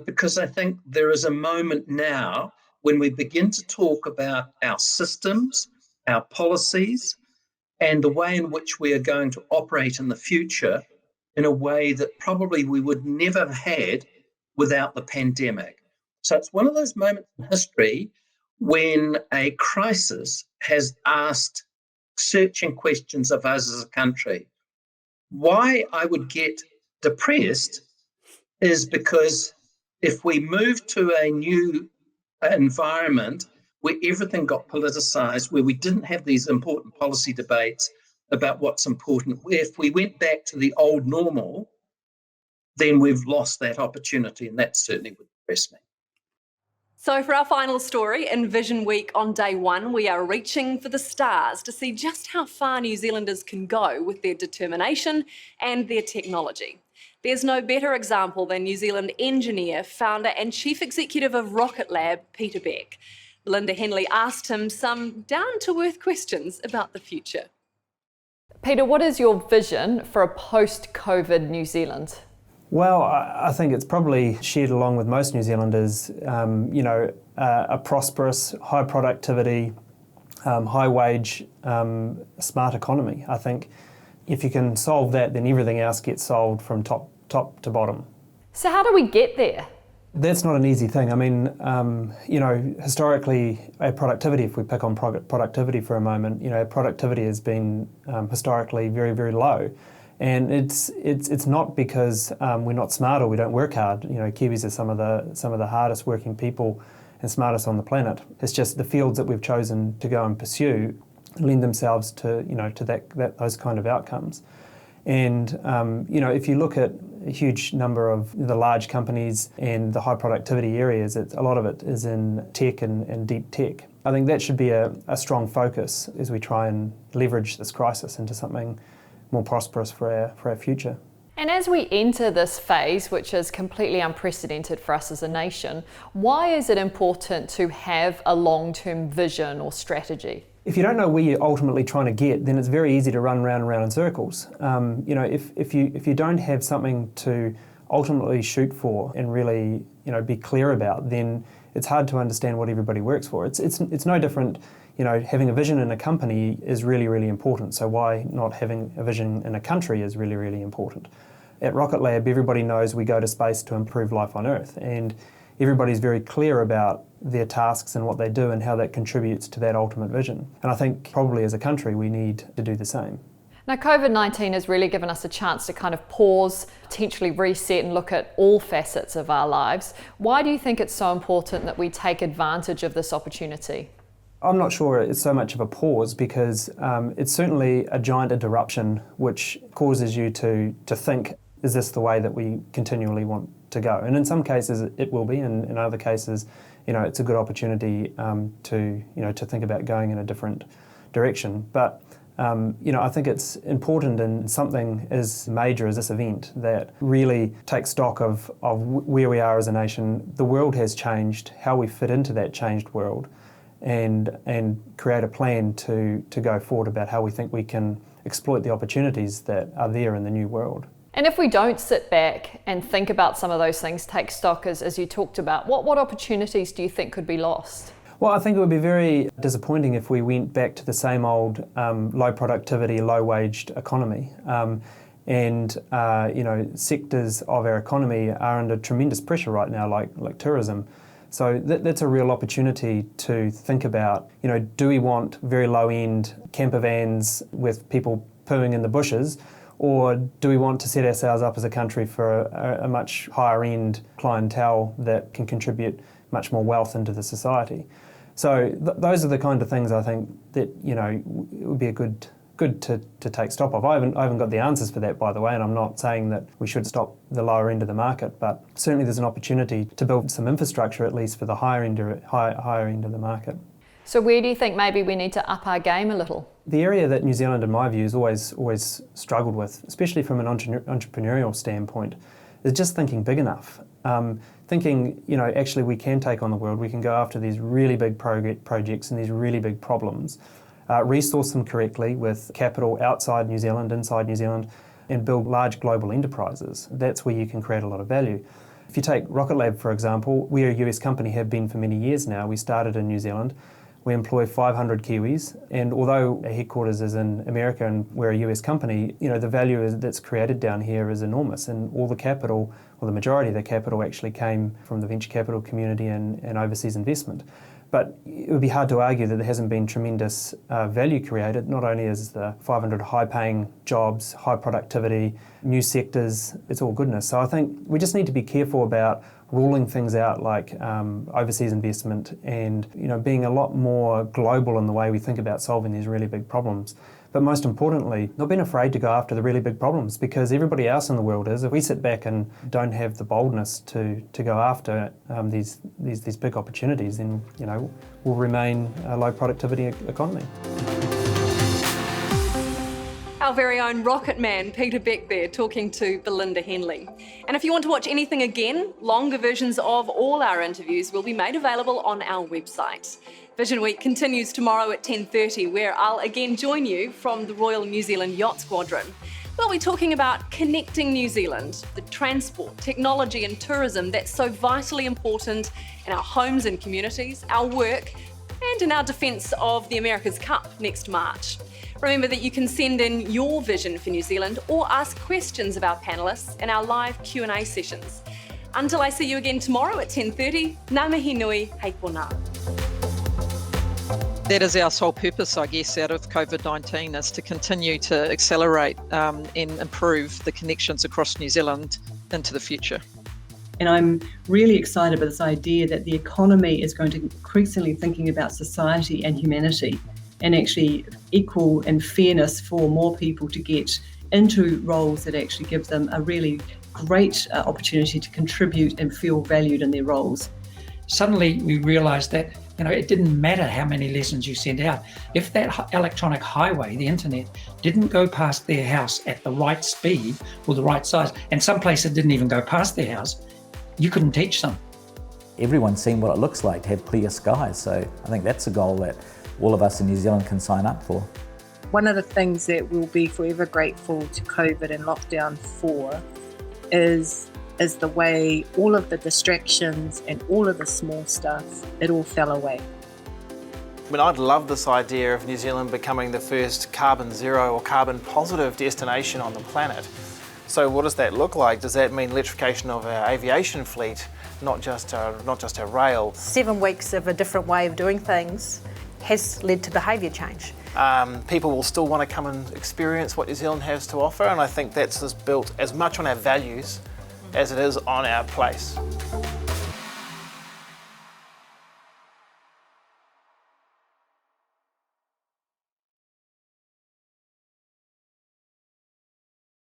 S13: because I think there is a moment now when we begin to talk about our systems, our policies, and the way in which we are going to operate in the future in a way that probably we would never have had without the pandemic. So it's one of those moments in history when a crisis has asked searching questions of us as a country. Why I would get depressed is because if we move to a new environment where everything got politicized, where we didn't have these important policy debates about what's important, if we went back to the old normal, then we've lost that opportunity, and that certainly would depress me.
S17: So for our final story, in Vision Week on day one, we are reaching for the stars to see just how far New Zealanders can go with their determination and their technology. There's no better example than New Zealand engineer, founder and chief executive of Rocket Lab, Peter Beck. Linda Henley asked him some down-to-earth questions about the future. Peter, what is your vision for a post-COVID New Zealand?
S19: Well, I think it's probably shared along with most New Zealanders, a prosperous, high productivity, high wage, smart economy. I think if you can solve that, then everything else gets solved from top to bottom.
S17: So how do we get there?
S19: That's not an easy thing. I mean, historically, productivity, if we pick on productivity for a moment, productivity has been historically very, very low. And it's not because we're not smart or we don't work hard. Kiwis are some of the hardest working people and smartest on the planet. It's just the fields that we've chosen to go and pursue lend themselves to those kind of outcomes. And if you look at a huge number of the large companies and the high productivity areas, a lot of it is in tech and deep tech. I think that should be a strong focus as we try and leverage this crisis into something more prosperous for our future.
S2: And as we enter this phase, which is completely unprecedented for us as a nation, why is it important to have a long-term vision or strategy?
S19: If you don't know where you're ultimately trying to get, then it's very easy to run round and round in circles. If you don't have something to ultimately shoot for and really be clear about, then it's hard to understand what everybody works for. It's no different. Having a vision in a company is really, really important. So why not having a vision in a country is really, really important. At Rocket Lab, everybody knows we go to space to improve life on Earth, and everybody's very clear about their tasks and what they do and how that contributes to that ultimate vision. And I think probably as a country we need to do the same.
S2: Now, COVID-19 has really given us a chance to kind of pause, potentially reset and look at all facets of our lives. Why do you think it's so important that we take advantage of this opportunity?
S19: I'm not sure it's so much of a pause because it's certainly a giant interruption which causes you to think, is this the way that we continually want to go? And in some cases it will be, and in other cases, it's a good opportunity to think about going in a different direction. But I think it's important in something as major as this event that really takes stock of where we are as a nation. The world has changed, how we fit into that changed world, and create a plan to go forward about how we think we can exploit the opportunities that are there in the new world.
S2: And if we don't sit back and think about some of those things, take stock as you talked about, what opportunities do you think could be lost?
S19: Well, I think it would be very disappointing if we went back to the same old low productivity, low waged economy. Sectors of our economy are under tremendous pressure right now, like tourism. So that's a real opportunity to think about, do we want very low-end camper vans with people pooing in the bushes, or do we want to set ourselves up as a country for a much higher-end clientele that can contribute much more wealth into the society? So those are the kind of things I think that it would be a good to take stock of. I haven't got the answers for that, by the way, and I'm not saying that we should stop the lower end of the market, but certainly there's an opportunity to build some infrastructure at least for the higher end of the market.
S2: So where do you think maybe we need to up our game a little?
S19: The area that New Zealand, in my view, has always struggled with, especially from an entrepreneurial standpoint, is just thinking big enough. Thinking, actually we can take on the world, we can go after these really big projects and these really big problems, resource them correctly with capital outside New Zealand, inside New Zealand, and build large global enterprises. That's where you can create a lot of value. If you take Rocket Lab, for example, we're a US company, have been for many years now. We started in New Zealand. We employ 500 Kiwis, and although our headquarters is in America and we're a US company, the value that's created down here is enormous, and all the capital, or the majority of the capital, actually came from the venture capital community and overseas investment. But it would be hard to argue that there hasn't been tremendous value created. Not only is the 500 high-paying jobs, high productivity, new sectors, it's all goodness. So I think we just need to be careful about ruling things out like overseas investment and being a lot more global in the way we think about solving these really big problems. But most importantly, not being afraid to go after the really big problems, because everybody else in the world is. If we sit back and don't have the boldness to go after these big opportunities, then we'll remain a low productivity economy.
S17: Our very own rocket man, Peter Beck there, talking to Belinda Henley. And if you want to watch anything again, longer versions of all our interviews will be made available on our website. Vision Week continues tomorrow at 10:30, where I'll again join you from the Royal New Zealand Yacht Squadron. We'll be talking about connecting New Zealand, the transport, technology and tourism that's so vitally important in our homes and communities, our work, and in our defence of the America's Cup next March. Remember that you can send in your vision for New Zealand or ask questions of our panellists in our live Q&A sessions. Until I see you again tomorrow at 10:30, ngā mihi nui, hei pōnā.
S20: That is our sole purpose, I guess, out of COVID-19, is to continue to accelerate and improve the connections across New Zealand into the future.
S21: And I'm really excited about this idea that the economy is going to increasingly thinking about society and humanity, and actually equal and fairness for more people to get into roles that actually give them a really great opportunity to contribute and feel valued in their roles.
S3: Suddenly we realised that it didn't matter how many lessons you sent out. If that electronic highway, the internet, didn't go past their house at the right speed or the right size, and some places didn't even go past their house, you couldn't teach them.
S6: Everyone's seen what it looks like to have clear skies, so I think that's a goal that all of us in New Zealand can sign up for.
S4: One of the things that we'll be forever grateful to COVID and lockdown for is the way all of the distractions and all of the small stuff, it all fell away.
S22: I mean, I'd love this idea of New Zealand becoming the first carbon zero or carbon positive destination on the planet. So what does that look like? Does that mean electrification of our aviation fleet, not just our rail?
S23: 7 weeks of a different way of doing things has led to behaviour change.
S22: People will still want to come and experience what New Zealand has to offer, and I think that's built as much on our values as it is on our place.